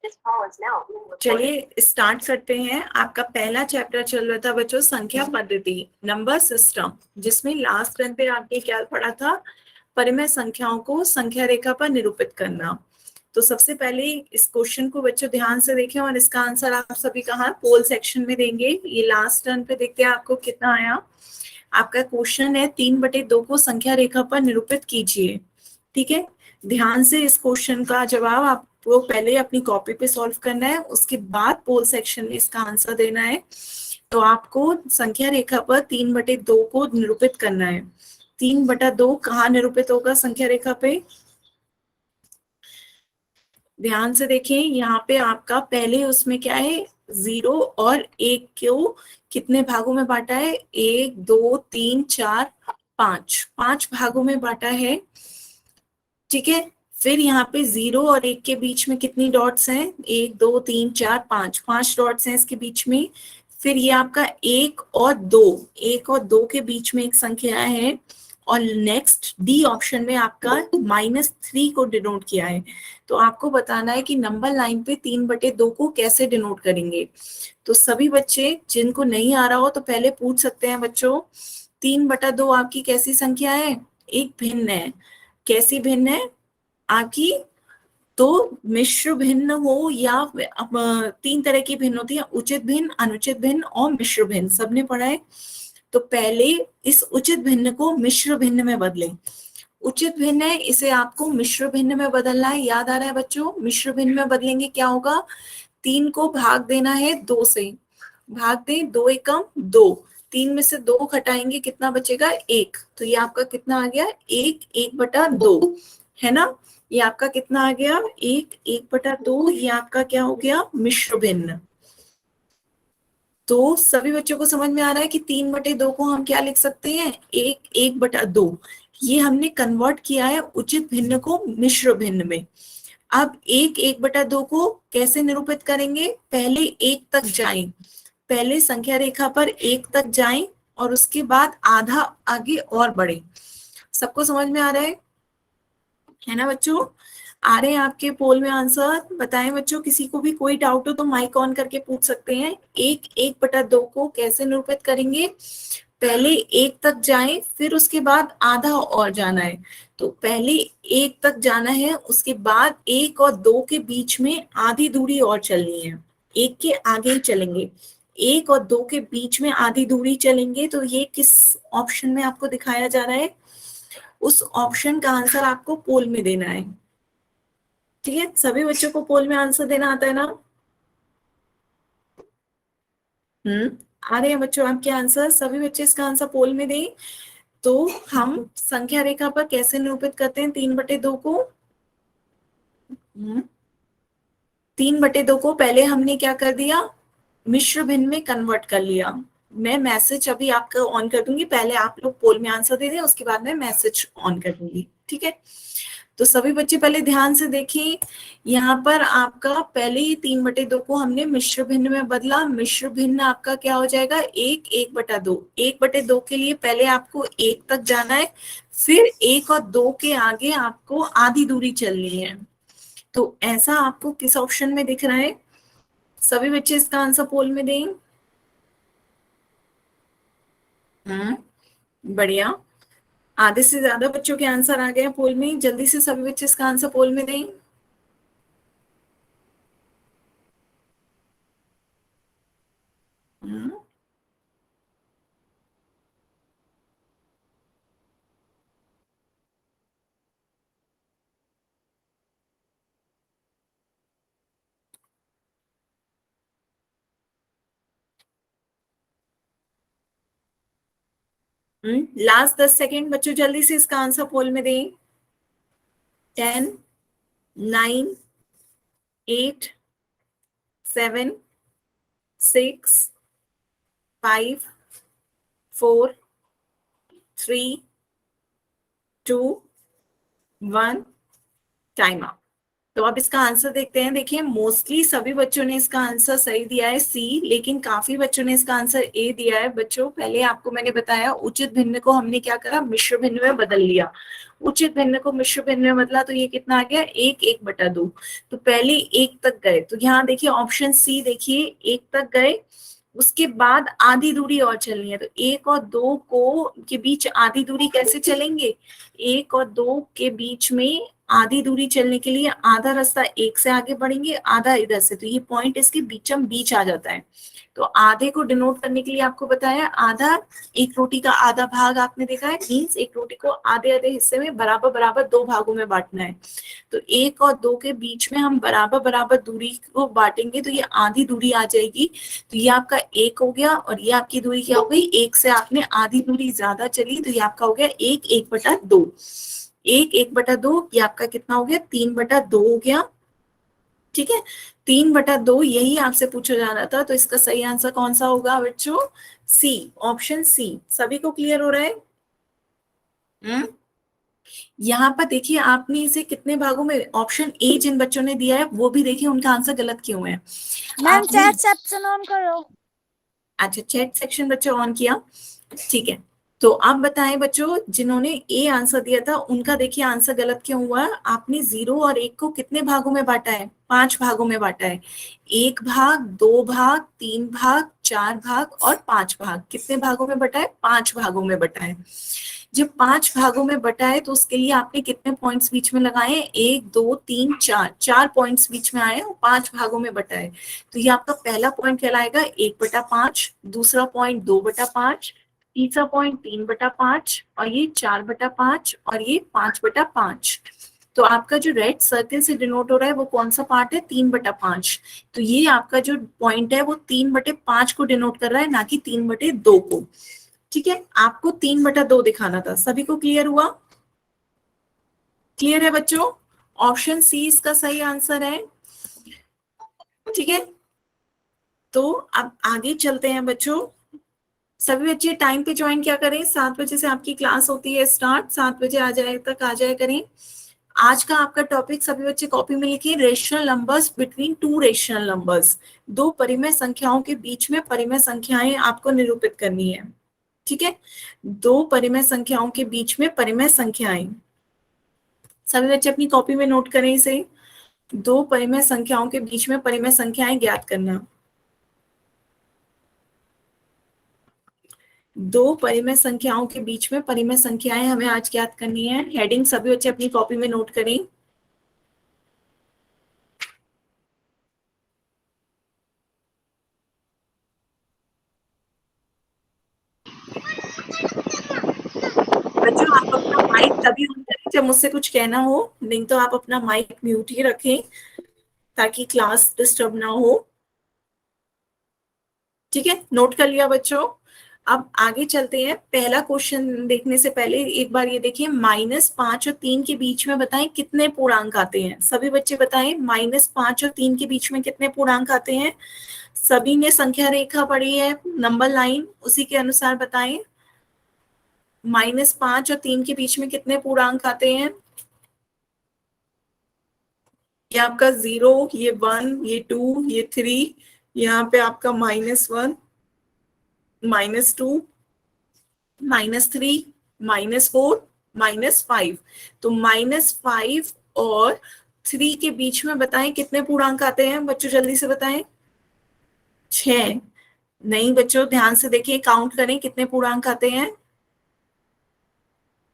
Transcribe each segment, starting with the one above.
चलिए स्टार्ट करते हैं। आपका पहला चैप्टर चल रहा था बच्चों संख्या पद्धति, नंबर सिस्टम, जिसमें लास्ट टाइम पे आपने क्या पढ़ा था, परिमेय संख्याओं को संख्या रेखा पर निरूपित करना। तो सबसे पहले इस क्वेश्चन को बच्चों ध्यान से देखें और इसका आंसर आप सभी कहाँ पोल सेक्शन में देंगे। ये लास्ट टर्न पे देखते हैं आपको कितना आया। आपका क्वेश्चन है 3/2 को संख्या रेखा पर निरूपित कीजिए। ठीक है, ध्यान से इस क्वेश्चन का जवाब आपको पहले अपनी कॉपी पे सॉल्व करना है, उसके बाद पोल सेक्शन में इसका आंसर देना है। तो आपको संख्या रेखा पर 3/2 को निरूपित करना है। 3/2 कहाँ निरूपित होगा संख्या रेखा पे, ध्यान से देखें। यहाँ पे आपका पहले उसमें क्या है, 0 और 1 को कितने भागों में बांटा है, 1 2 3 4 5, 5 भागों में बांटा है। ठीक है, फिर यहाँ पे 0 और 1 के बीच में कितनी डॉट्स हैं, 1 2 3 4 5, 5 डॉट्स हैं इसके बीच में। फिर ये आपका 1 और 2, 1 और 2 के बीच में एक संख्या है, और नेक्स्ट डी ऑप्शन में आपका -3 को डिनोट किया है। तो आपको बताना है कि नंबर लाइन पे 3/2 को कैसे डिनोट करेंगे। तो सभी बच्चे जिनको नहीं आ रहा हो तो पहले पूछ सकते हैं बच्चों। 3/2 आपकी कैसी संख्या है, एक भिन्न है। कैसी भिन्न है आपकी, तो मिश्र भिन्न हो या तीन तरह की भिन्न होती है, उचित भिन्न, अनुचित भिन्न और मिश्र भिन्न, सबने पढ़ा है। तो पहले इस उचित भिन्न को मिश्र भिन्न में बदलें। उचित भिन्न है, इसे आपको मिश्र भिन्न में बदलना है। याद आ रहा है बच्चों, मिश्र भिन्न में बदलेंगे क्या होगा, 3 को भाग देना है 2 से, भाग दें 2 एकम 2, 3 में से 2 घटाएंगे कितना बचेगा, 1। तो ये आपका कितना आ गया, 1/2 है ना। ये आपका कितना आ गया, 1/2। ये आपका क्या हो गया, मिश्र भिन्न। तो सभी बच्चों को समझ में आ रहा है कि 3/2 को हम क्या लिख सकते हैं, 1/2। ये हमने कन्वर्ट किया है उचित भिन्न को मिश्र भिन्न में। अब 1/2 को कैसे निरूपित करेंगे, पहले 1 तक जाएं, पहले संख्या रेखा पर 1 तक जाएं और उसके बाद आधा आगे और बढ़े। सबको समझ में आ रहा है ना बच्चों। आ रहे हैं आपके पोल में आंसर, बताएं बच्चों। किसी को भी कोई डाउट हो तो माइक ऑन करके पूछ सकते हैं। 1/2 को कैसे निरूपित करेंगे, पहले 1 तक जाएं, फिर उसके बाद आधा और जाना है। तो पहले 1 तक जाना है, उसके बाद 1 और 2 के बीच में आधी दूरी और चलनी है, 1 के आगे ही चलेंगे। 1 और 2 के बीच में आधी दूरी चलेंगे। तो ये किस ऑप्शन में आपको दिखाया जा रहा है, उस ऑप्शन का आंसर आपको पोल में देना है। ठीक है, सभी बच्चों को पोल में आंसर देना आता है ना। आ रहे हैं बच्चों आपके आंसर, सभी बच्चे इसका आंसर पोल में दें। तो हम संख्या रेखा पर कैसे निरूपित करते हैं 3/2 को। 3/2 को पहले हमने क्या कर दिया, मिश्र भिन्न में कन्वर्ट कर लिया। मैं मैसेज अभी आपका ऑन कर दूंगी, पहले आप लोग पोल में आंसर दे दें, उसके बाद मैं मैसेज ऑन कर दूंगी। ठीक है, तो सभी बच्चे पहले ध्यान से देखिए। यहाँ पर आपका पहले ही 3/2 को हमने मिश्र भिन्न में बदला। मिश्र भिन्न आपका क्या हो जाएगा, 1/2। 1/2 के लिए पहले आपको 1 तक जाना है, फिर 1 और 2 के आगे आपको आधी दूरी चलनी है। तो ऐसा आपको किस ऑप्शन में दिख रहा है, सभी बच्चे इसका आंसर पोल में दें। बढ़िया, आधे से ज्यादा बच्चों के आंसर आ गए पोल में। जल्दी से सभी बच्चे इसका आंसर पोल में दें। लास्ट 10 सेकेंड बच्चों, जल्दी से इसका आंसर पोल में दें। 10 9 8 7 6 5 4 3 2 1, टाइम अप। तो अब इसका आंसर देखते हैं। देखिए मोस्टली सभी बच्चों ने इसका आंसर सही दिया है सी, लेकिन काफी बच्चों ने इसका आंसर ए दिया है। बच्चों पहले आपको मैंने बताया उचित भिन्न को हमने क्या करा, मिश्र भिन्न में बदल लिया। उचित भिन्न को मिश्र भिन्न में बदला तो ये कितना आ गया, एक, 1/2। तो पहले एक तक गए, तो यहाँ देखिए ऑप्शन सी, देखिए एक तक गए, उसके बाद आधी दूरी और चलनी है। तो एक और दो को के बीच आधी दूरी कैसे चलेंगे, एक और दो के बीच में आधी दूरी चलने के लिए आधा रास्ता एक से आगे बढ़ेंगे, आधा इधर से, तो ये पॉइंट इसके बीचम बीच आ जाता है। तो आधे को डिनोट करने के लिए आपको बताया आधा, एक रोटी का आधा भाग आपने देखा है, मीन्स एक रोटी को आधे आधे हिस्से में बराबर बराबर दो भागों में बांटना है। तो एक और दो के बीच में हम बराबर बराबर दूरी को बांटेंगे, तो ये आधी दूरी आ जाएगी। तो ये आपका एक हो गया, और ये आपकी दूरी क्या हो गई, एक से आपने आधी दूरी ज्यादा चली, तो ये आपका हो गया एक, 1/2। एक, 1/2, ये आपका कितना हो गया, 3/2 हो गया। ठीक है, 3/2 यही आपसे पूछा जा रहा था। तो इसका सही आंसर कौन सा होगा बच्चों, सी, ऑप्शन सी। सभी को क्लियर हो रहा है? यहाँ पर देखिए आपने इसे कितने भागों में, ऑप्शन ए जिन बच्चों ने दिया है वो भी देखिए उनका आंसर गलत क्यों है। मैम आपने, चैट सेक्शन ऑन करो। अच्छा चैट सेक्शन बच्चों ऑन किया, ठीक है। तो आप बताएं बच्चों, जिन्होंने ए आंसर दिया था उनका देखिए आंसर गलत क्यों हुआ। आपने 0 और 1 को कितने भागों में बांटा है, 5 भागों में बांटा है। 1 भाग, 2 भाग, 3 भाग, 4 भाग और 5 भाग। कितने भागों में बटा है, 5 भागों में बटा है। जब 5 भागों में बटा है तो उसके लिए आपने कितने पॉइंट्स बीच में लगाए, 1, 2, 3, 4, 4 पॉइंट्स बीच में आए और 5 भागों में बटा है। तो ये आपका पहला पॉइंट कहलाएगा 1/5, दूसरा पॉइंट 2/5, तीसरा पॉइंट 3/5, और ये 4/5, और ये 5/5। तो आपका जो रेड सर्किल से डिनोट हो रहा है वो कौन सा पार्ट है, 3/5। तो ये आपका जो पॉइंट है वो 3/5 को डिनोट कर रहा है, ना कि 3/2 को। ठीक है, आपको 3/2 दिखाना था। सभी को क्लियर हुआ? क्लियर है बच्चों? ऑप्शन सी इसका सही आंसर है। ठीक है, तो अब आगे चलते हैं बच्चों। सभी बच्चे टाइम पे ज्वाइन क्या करें, 7 बजे से आपकी क्लास होती है स्टार्ट, 7 बजे आ जाए तक आ जाए करें। आज का आपका टॉपिक सभी बच्चे कॉपी में लिखिए, rational numbers between two rational numbers. दो परिमेय संख्याओं के बीच में परिमेय संख्याएं आपको निरूपित करनी है। ठीक है, दो परिमेय संख्याओं के बीच में परिमेय संख्याएं, सभी बच्चे अपनी कॉपी में नोट करें इसे। दो परिमेय संख्याओं के बीच में परिमेय संख्याएं ज्ञात करना। दो परिमेय संख्याओं के बीच में परिमेय संख्याएं हमें आज ज्ञात करनी है। हेडिंग सभी बच्चे अपनी कॉपी में नोट करें। बच्चों आप अपना माइक तभी ऑन करें जब मुझसे कुछ कहना हो, नहीं तो आप अपना माइक म्यूट ही रखें ताकि क्लास डिस्टर्ब ना हो। ठीक है, नोट कर लिया बच्चों? अब आगे चलते हैं। पहला क्वेश्चन देखने से पहले एक बार ये देखिए, -5 और 3 के बीच में बताएं कितने पूर्णांक आते हैं। सभी बच्चे बताएं, -5 और 3 के बीच में कितने पूर्णांक आते हैं। सभी ने संख्या रेखा पढ़ी है, नंबर लाइन, उसी के अनुसार बताएं। -5 और 3 के बीच में कितने पूर्णांक आते हैं। ये आपका 0, ये 1, ये 2, ये 3, यहाँ पे आपका -1, -2, -3, -4, -5। तो -5 और 3 के बीच में बताएं कितने पूर्णांक आते हैं बच्चों, जल्दी से बताएं। 6 नहीं बच्चों, ध्यान से देखिए, काउंट करें कितने पूर्णांक आते हैं।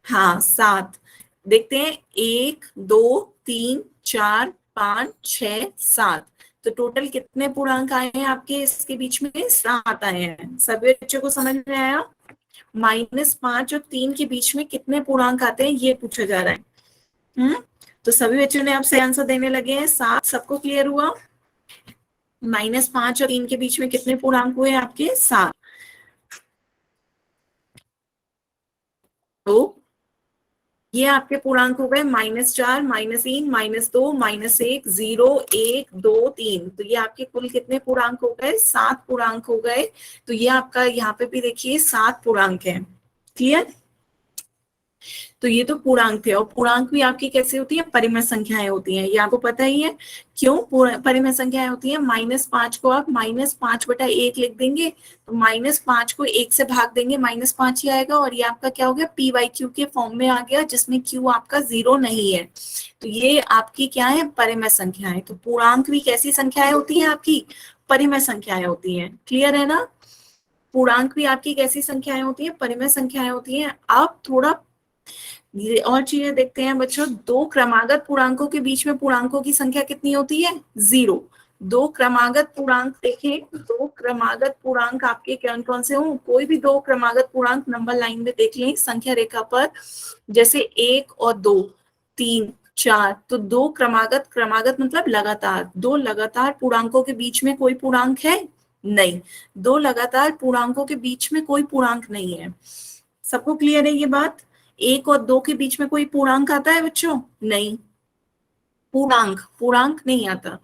हाँ 7। देखते हैं, 1, 2, 3, 4, 5, 6, 7। तो टोटल कितने पूर्णांक आए हैं आपके इसके बीच में, 7 आए हैं। सभी बच्चों को समझ में आया? -5 और 3 के बीच में कितने पूर्णांक आते हैं ये पूछा जा रहा है। तो सभी बच्चों ने अब सही आंसर देने लगे हैं, 7। सबको क्लियर हुआ? -5 और 3 के बीच में कितने पूर्णांक हुए आपके, 7। तो ये आपके पूर्णांक हो गए -4, -3, -2, -1, 0, 1, 2, 3। तो ये आपके कुल कितने पूर्णांक हो गए, 7 पूर्णांक हो गए। तो ये आपका यहाँ पे भी देखिए 7 पूर्णांक है। क्लियर? तो ये तो पूर्णांक थे, और पूर्णांक भी आपकी कैसे होती है, परिमेय संख्याएं होती हैं, ये आपको पता ही है। क्यों परिमेय संख्याएं होती हैं, -5 को आप -5/1 लिख देंगे, तो -5 को 1 से भाग देंगे, -5 ही आएगा, और ये आपका क्या हो गया, PYQ के फॉर्म में आ गया, जिसमें Q आपका 0 नहीं है। तो ये आपकी क्या है, परिमेय संख्याएं। तो पूर्णांक भी कैसी संख्याएं होती हैं आपकी, परिमेय संख्याएं होती हैं। क्लियर है ना, पूर्णांक भी आपकी कैसी संख्याएं होती हैं, परिमेय संख्याएं होती हैं। आप थोड़ा ये और चीजें देखते हैं बच्चों, दो क्रमागत पूर्णांकों के बीच में पूर्णांकों की संख्या कितनी होती है, 0। दो क्रमागत पूर्णांक देखें, दो क्रमागत पूर्णांक आपके कौन कौन से हों, कोई भी दो क्रमागत पूर्णांक नंबर लाइन में देख लें संख्या रेखा पर, जैसे 1 और 2, 3, 4, तो दो क्रमागत, क्रमागत मतलब लगातार, दो लगातार पूर्णांकों के बीच में कोई पूर्णांक है नहीं, दो लगातार पूर्णांकों के बीच में कोई पूर्णांक नहीं है। सबको क्लियर है ये बात, 1 और 2 के बीच में कोई पूर्णांक आता है बच्चों, नहीं, पूर्णांक पूर्णांक नहीं आता,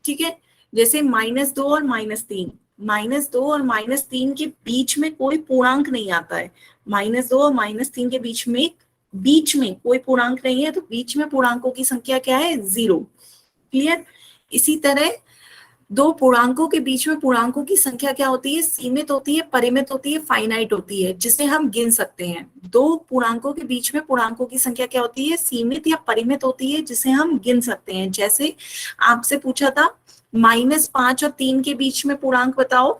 ठीक है। जैसे -2 और -3, -2 और -3 के बीच में कोई पूर्णांक नहीं आता है, -2 और -3 के बीच में कोई पूर्णांक नहीं है, तो बीच में पूर्णांकों की संख्या क्या है, 0। क्लियर। इसी तरह दो पूर्णांकों के बीच में पूर्णांकों की संख्या क्या होती है, सीमित होती है, परिमित होती है, फाइनाइट होती है, जिसे हम गिन सकते हैं। दो पूर्णांकों के बीच में पूर्णांकों की संख्या क्या होती है, सीमित या परिमित होती है, जिसे हम गिन सकते हैं। जैसे आपसे पूछा था -5 और 3 के बीच में पूर्णांक बताओ,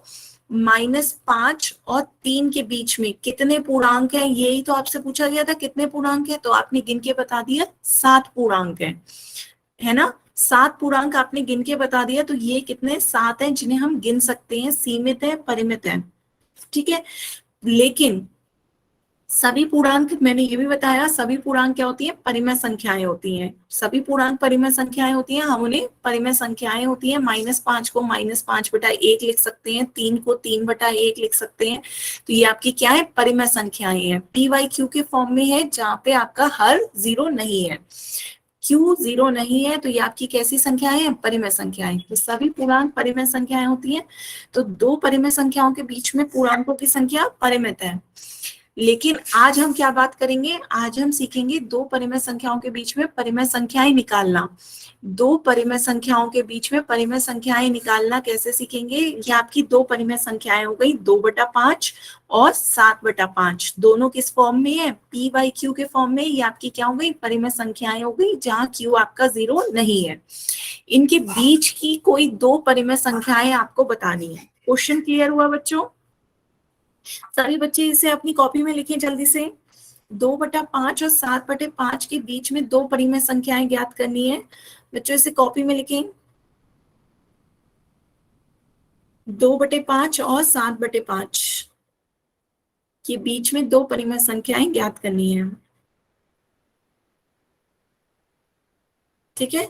-5 और 3 के बीच में कितने पूर्णांक हैं, यही तो आपसे पूछा गया था, कितने पूर्णांक है, तो आपने गिन के बता दिया 7 पूर्णांक है ना, 7 पूर्णांक आपने गिन के बता दिया। तो ये कितने, 7 हैं, जिन्हें हम गिन सकते हैं, सीमित है, परिमित है, ठीक है। लेकिन सभी पूर्णांक, मैंने ये भी बताया, सभी पूर्णांक क्या होती है, परिमेय संख्याएं होती हैं, सभी पूर्णांक परिमेय संख्याएं होती हैं, हम उन्हें परिमेय संख्याएं होती हैं। -5 को -5/1 लिख सकते हैं, 3 को 3/1 लिख सकते हैं। तो ये आपकी क्या है, परिमेय संख्याएं हैं, PYQ के फॉर्म में है, जहां पे आपका हर 0 नहीं है, Q 0 नहीं है, तो ये आपकी कैसी संख्याएं हैं, परिमेय संख्याएं। तो सभी पूर्णांक परिमेय संख्याएं होती हैं। तो दो परिमेय संख्याओं के बीच में पूर्णांकों की संख्या परिमित है। लेकिन आज हम क्या बात करेंगे, आज हम सीखेंगे दो परिमेय संख्याओं के बीच में परिमेय संख्याएं निकालना। दो परिमेय संख्याओं के बीच में परिमेय संख्याएं निकालना कैसे सीखेंगे, ये आपकी दो परिमेय संख्याएं हो गई, 2/5 और 7/5। दोनों किस फॉर्म में है, PYQ के फॉर्म में। ये आपकी क्या हो गई, परिमेय संख्याएं हो गई, जहां Q आपका 0 नहीं है। इनके बीच की कोई दो परिमेय संख्याएं आपको बतानी है। क्वेश्चन क्लियर हुआ बच्चों, सभी बच्चे इसे अपनी कॉपी में लिखें जल्दी से। 2/5 और 7/5 के बीच में दो परिमेय संख्याएं ज्ञात करनी है, बच्चों इसे कॉपी में लिखें। 2/5 और 7/5 के बीच में दो परिमेय संख्याएं ज्ञात करनी है, ठीक है।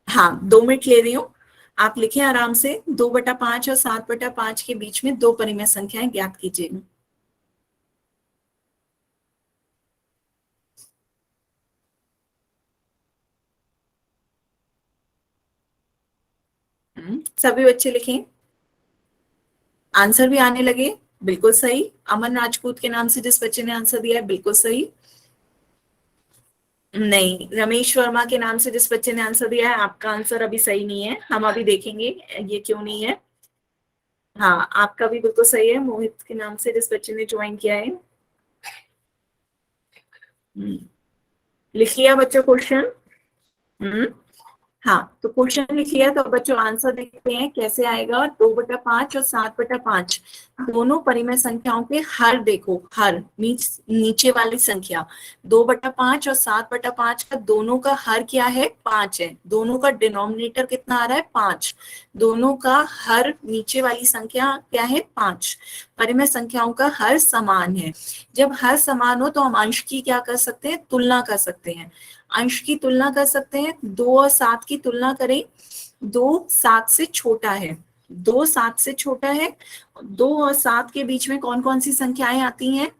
हाँ, 2 मिनट ले रही हूँ, आप लिखें आराम से। 2/5 और 7/5 के बीच में दो परिमेय संख्याएं ज्ञात कीजिए। सभी बच्चे लिखें, आंसर भी आने लगे। बिल्कुल सही, अमन राजपूत के नाम से जिस बच्चे ने आंसर दिया है, बिल्कुल सही। नहीं, रमेश वर्मा के नाम से जिस बच्चे ने आंसर दिया है, आपका आंसर अभी सही नहीं है, हम अभी देखेंगे ये क्यों नहीं है। हाँ, आपका भी बिल्कुल सही है, मोहित के नाम से जिस बच्चे ने ज्वाइन किया है। लिख लिया बच्चों क्वेश्चन। हम्म हाँ, तो क्वेश्चन लिख लिया, तो बच्चों आंसर देखते हैं कैसे आएगा। 2/5 और 7/5 दोनों परिमेय संख्याओं के हर देखो, हर नीचे वाली संख्या 2/5 और 7/5 का दोनों का हर क्या है, 5 है। दोनों का डिनोमिनेटर कितना आ रहा है, 5। दोनों का हर नीचे वाली संख्या क्या है, 5। परिमेय संख्याओं का हर समान है। जब हर समान हो तो हम अंश की क्या कर सकते हैं, तुलना कर सकते हैं। अंश की तुलना कर सकते हैं, 2 और 7 की तुलना करें। 2 7 से छोटा है, 2 7 से छोटा है। 2 और 7 के बीच में कौन कौन सी संख्याएं आती हैं,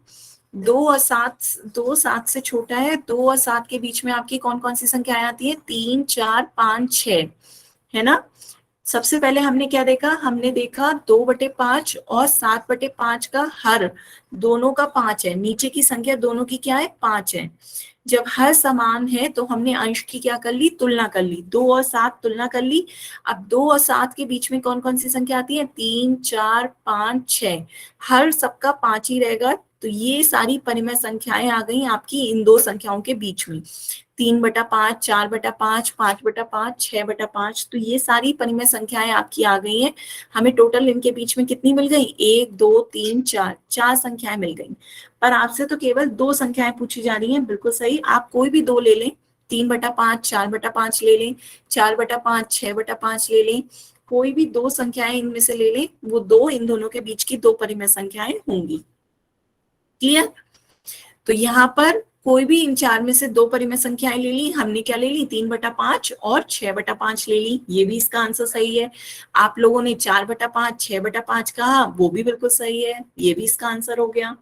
2 7 से छोटा है। 2 और 7 के बीच में आपकी कौन कौन सी संख्याएं आती है, 3 4 5 6, है ना। सबसे पहले हमने क्या देखा, हमने देखा 2/5 और 7/5 का हर दोनों का 5 है, नीचे की संख्या दोनों की क्या है, 5 है। जब हर समान है तो हमने अंश की क्या कर ली, तुलना कर ली, 2 और 7 तुलना कर ली। अब 2 और 7 के बीच में कौन कौन सी संख्या आती है, 3, 4, 5, 6, हर सबका 5 ही रहेगा। तो ये सारी परिमेय संख्याएं आ गई आपकी इन दो संख्याओं के बीच में, 3/5, 4/5, 5/5, 6/5। तो ये सारी परिमेय संख्याएं आपकी आ गई हैं। हमें टोटल इनके बीच में कितनी मिल गई, 1, 2, 3, 4, 4 संख्याएं मिल गई। पर आपसे तो केवल 2 संख्याएं पूछी जा रही हैं, बिल्कुल सही, आप कोई भी 2 ले लें, 3/5, 4/5 ले लें, 4/5, 6/5 ले लें, कोई भी 2 संख्याएं इनमें से ले लें, वो 2 इन दोनों के बीच की 2 परिमेय संख्याएं होंगी। क्लियर? तो यहाँ पर कोई भी इन 4 में से 2 परिमेय संख्याएं ले ली, हमने क्या ले ली, 3/5 और 6/5 ले ली, ये भी इसका आंसर सही है। आप लोगों ने 4/5, 6/5 कहा, वो भी बिल्कुल सही है, ये भी इसका आंसर हो गया।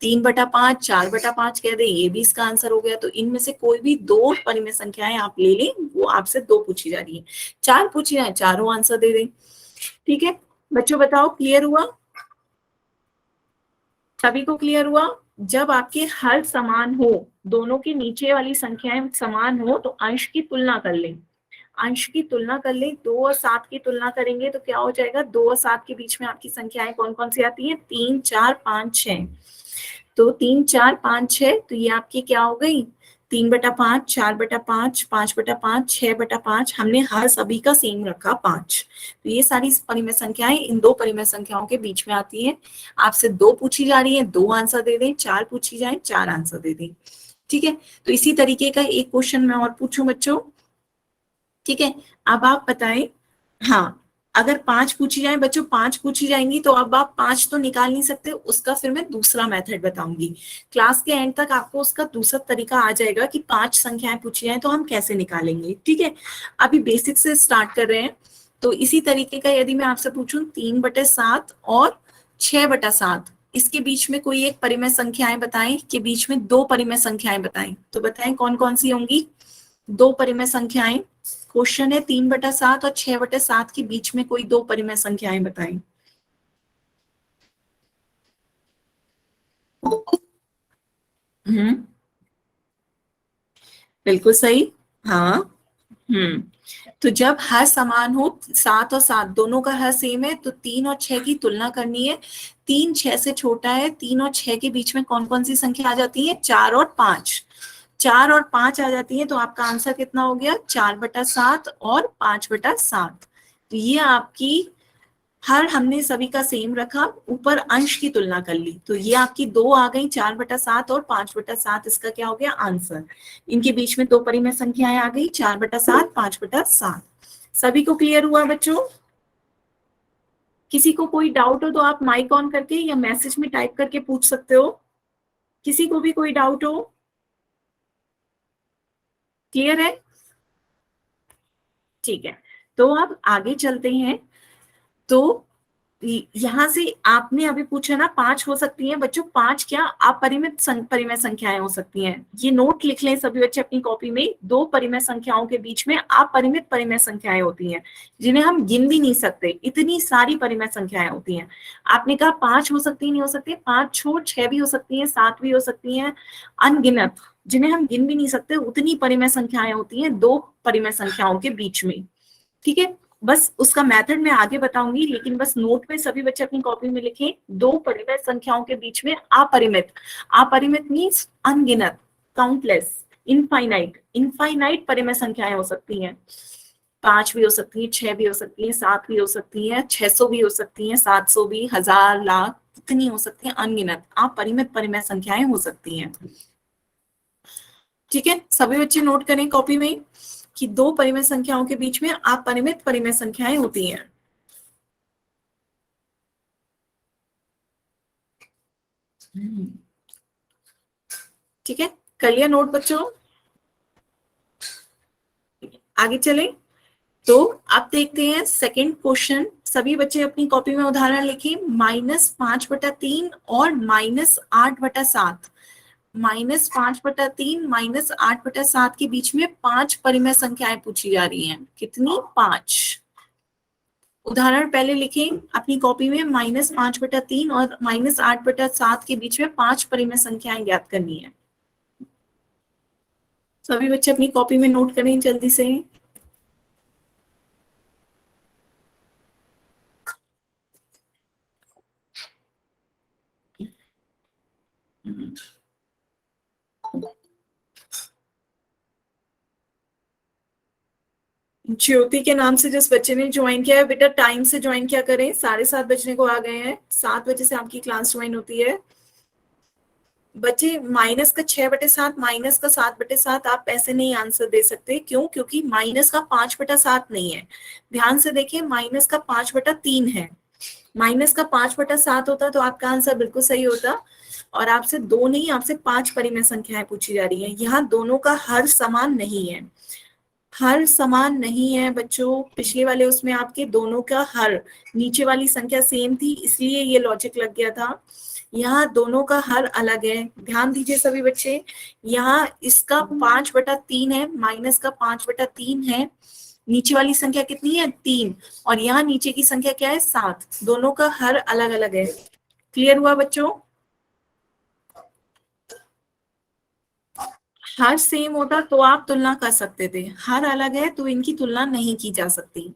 3/5, 4/5 कह दे, ये भी इसका आंसर हो गया। तो इनमें से कोई भी 2 परिमेय संख्याएं आप ले लें, वो आपसे 2 पूछी जा रही है, 4 पूछी जाए, चारों आंसर दे दें। ठीक है बच्चों, बताओ क्लियर हुआ, सभी को क्लियर हुआ? जब आपके हर समान हो, दोनों की नीचे वाली संख्याएं समान हो, तो अंश की तुलना कर लें, अंश की तुलना कर लें, 2 और 7 की तुलना करेंगे तो क्या हो जाएगा, 2 और 7 के बीच में आपकी संख्याएं कौन कौन सी आती हैं, 3, 4, 5, 6। तो 3, 4, 5, 6, तो ये आपकी क्या हो गई, 3/5, 4/5, 5/5, 6/5, हमने हर सभी का सेम रखा 5। तो ये सारी परिमेय संख्याएं इन 2 परिमेय संख्याओं के बीच में आती है। आपसे 2 पूछी जा रही है, 2 आंसर दे दें, 4 पूछी जाए, 4 आंसर दे दें। ठीक है, तो इसी तरीके का एक क्वेश्चन मैं और पूछूं बच्चों। ठीक है, अब आप बताएं, हाँ, अगर 5 पूछी जाए बच्चों, 5 पूछी जाएंगी तो अब आप 5 तो निकाल नहीं सकते, उसका फिर मैं दूसरा मेथड बताऊंगी। क्लास के एंड तक आपको उसका दूसरा तरीका आ जाएगा कि 5 संख्याएं पूछी जाए तो हम कैसे निकालेंगे। ठीक है, अभी बेसिक से स्टार्ट कर रहे हैं। तो इसी तरीके का यदि मैं आपसे पूछूं 3/7 और 6/7, इसके बीच में कोई एक परिमेय संख्याएं बताएं, के बीच में 2 परिमेय संख्याएं बताएं, तो बताएं कौन कौन सी होंगी 2 परिमेय संख्याएं। क्वेश्चन है 3/7 और 6/7 के बीच में कोई 2 परिमेय संख्याएं बताएं। हम्म, बिल्कुल सही, हाँ। तो जब हर समान हो, 7 और 7 दोनों का हर सेम है, तो 3 और 6 की तुलना करनी है। 3 6 से छोटा है, 3 और 6 के बीच में कौन कौन सी संख्या आ जाती है, 4 और 5, 4 और 5 आ जाती है। तो आपका आंसर कितना हो गया, 4/7 और 5/7। तो ये आपकी हर हमने सभी का सेम रखा, ऊपर अंश की तुलना कर ली, तो ये आपकी 2 आ गई, 4/7 और 5/7, इसका क्या हो गया आंसर। इनके बीच में 2 परिमेय संख्याएं आ गई, 4/7, 5/7। सभी को क्लियर हुआ बच्चों? किसी को कोई डाउट हो तो आप माइक ऑन करके या मैसेज में टाइप करके पूछ सकते हो, किसी को भी कोई डाउट हो। क्लियर है? ठीक है, तो अब आगे चलते हैं। तो यहाँ से आपने अभी पूछा ना, 5 हो सकती हैं बच्चों, 5 क्या अपरिमित परिमेय संख्याएं हो सकती हैं। ये नोट लिख लें सभी बच्चे अपनी कॉपी में, 2 परिमेय संख्याओं के बीच में अपरिमित परिमेय संख्याएं होती हैं, जिन्हें हम गिन भी नहीं सकते, इतनी सारी परिमेय संख्याएं होती हैं। आपने कहा 5 हो सकती, नहीं हो सकती, 5 छोड़ 6 भी हो सकती हैं, 7 भी हो सकती हैं, अनगिनत, जिन्हें हम गिन भी नहीं सकते, उतनी परिमेय संख्याएं होती हैं 2 परिमेय संख्याओं के बीच में। ठीक है, बस उसका मेथड मैं आगे बताऊंगी, लेकिन बस नोट में सभी बच्चे अपनी कॉपी में लिखें, 2 परिमित संख्याओं के बीच में अपरिमित, अपरिमित मीन्स अनगिनत, काउंटलेस, इनफाइनाइट, इनफाइनाइट परिमित संख्याएं हो सकती हैं। 5 भी हो सकती है, 6 भी हो सकती है, 7 भी हो सकती है, 600 भी हो सकती है, 700 भी, 1000, लाख, कितनी हो सकती है, अनगिनत अपरिमित परिमित संख्याएं हो सकती हैं। ठीक है, सभी बच्चे नोट करें कॉपी में कि 2 परिमित संख्याओं के बीच में अपरिमित परिमित संख्याएं होती हैं। ठीक है, कर लिया नोट बच्चों? आगे चलें। तो अब देखते हैं सेकंड क्वेश्चन, सभी बच्चे अपनी कॉपी में उदाहरण लिखें, -5/3 और -8/7, -5/3 -8/7 के बीच में 5 परिमेय संख्याएं पूछी जा रही हैं, कितनी, 5। उदाहरण पहले लिखें अपनी कॉपी में, -5/3 और -8/7 के बीच में 5 परिमेय संख्याएं ज्ञात करनी है। सभी बच्चे अपनी कॉपी में नोट करें जल्दी से। ज्योति के नाम से जिस बच्चे ने ज्वाइन किया है, बेटा टाइम से ज्वाइन किया करें, 7:30 बजने को आ गए हैं, 7 बजे से आपकी क्लास ज्वाइन होती है। बच्चे -6/7 -7/7 आप ऐसे नहीं आंसर दे सकते, क्यों? क्योंकि -5/7 नहीं है। ध्यान से देखिए, -5/3 है। -5/7 होता तो आपका आंसर बिल्कुल सही होता, और आपसे 2 नहीं, आपसे 5 परिमेय संख्याएं पूछी जा रही है। यहाँ दोनों का हर समान नहीं है, हर समान नहीं है बच्चों। पिछले वाले उसमें आपके दोनों का हर, नीचे वाली संख्या सेम थी इसलिए ये लॉजिक लग गया था। यहाँ दोनों का हर अलग है, ध्यान दीजिए सभी बच्चे। यहाँ इसका 5/3 है, माइनस का 5/3 है। नीचे वाली संख्या कितनी है? 3, और यहाँ नीचे की संख्या क्या है? 7। दोनों का हर अलग अलग है। क्लियर हुआ बच्चों? हर सेम होता तो आप तुलना कर सकते थे, हर अलग है तो इनकी तुलना नहीं की जा सकती।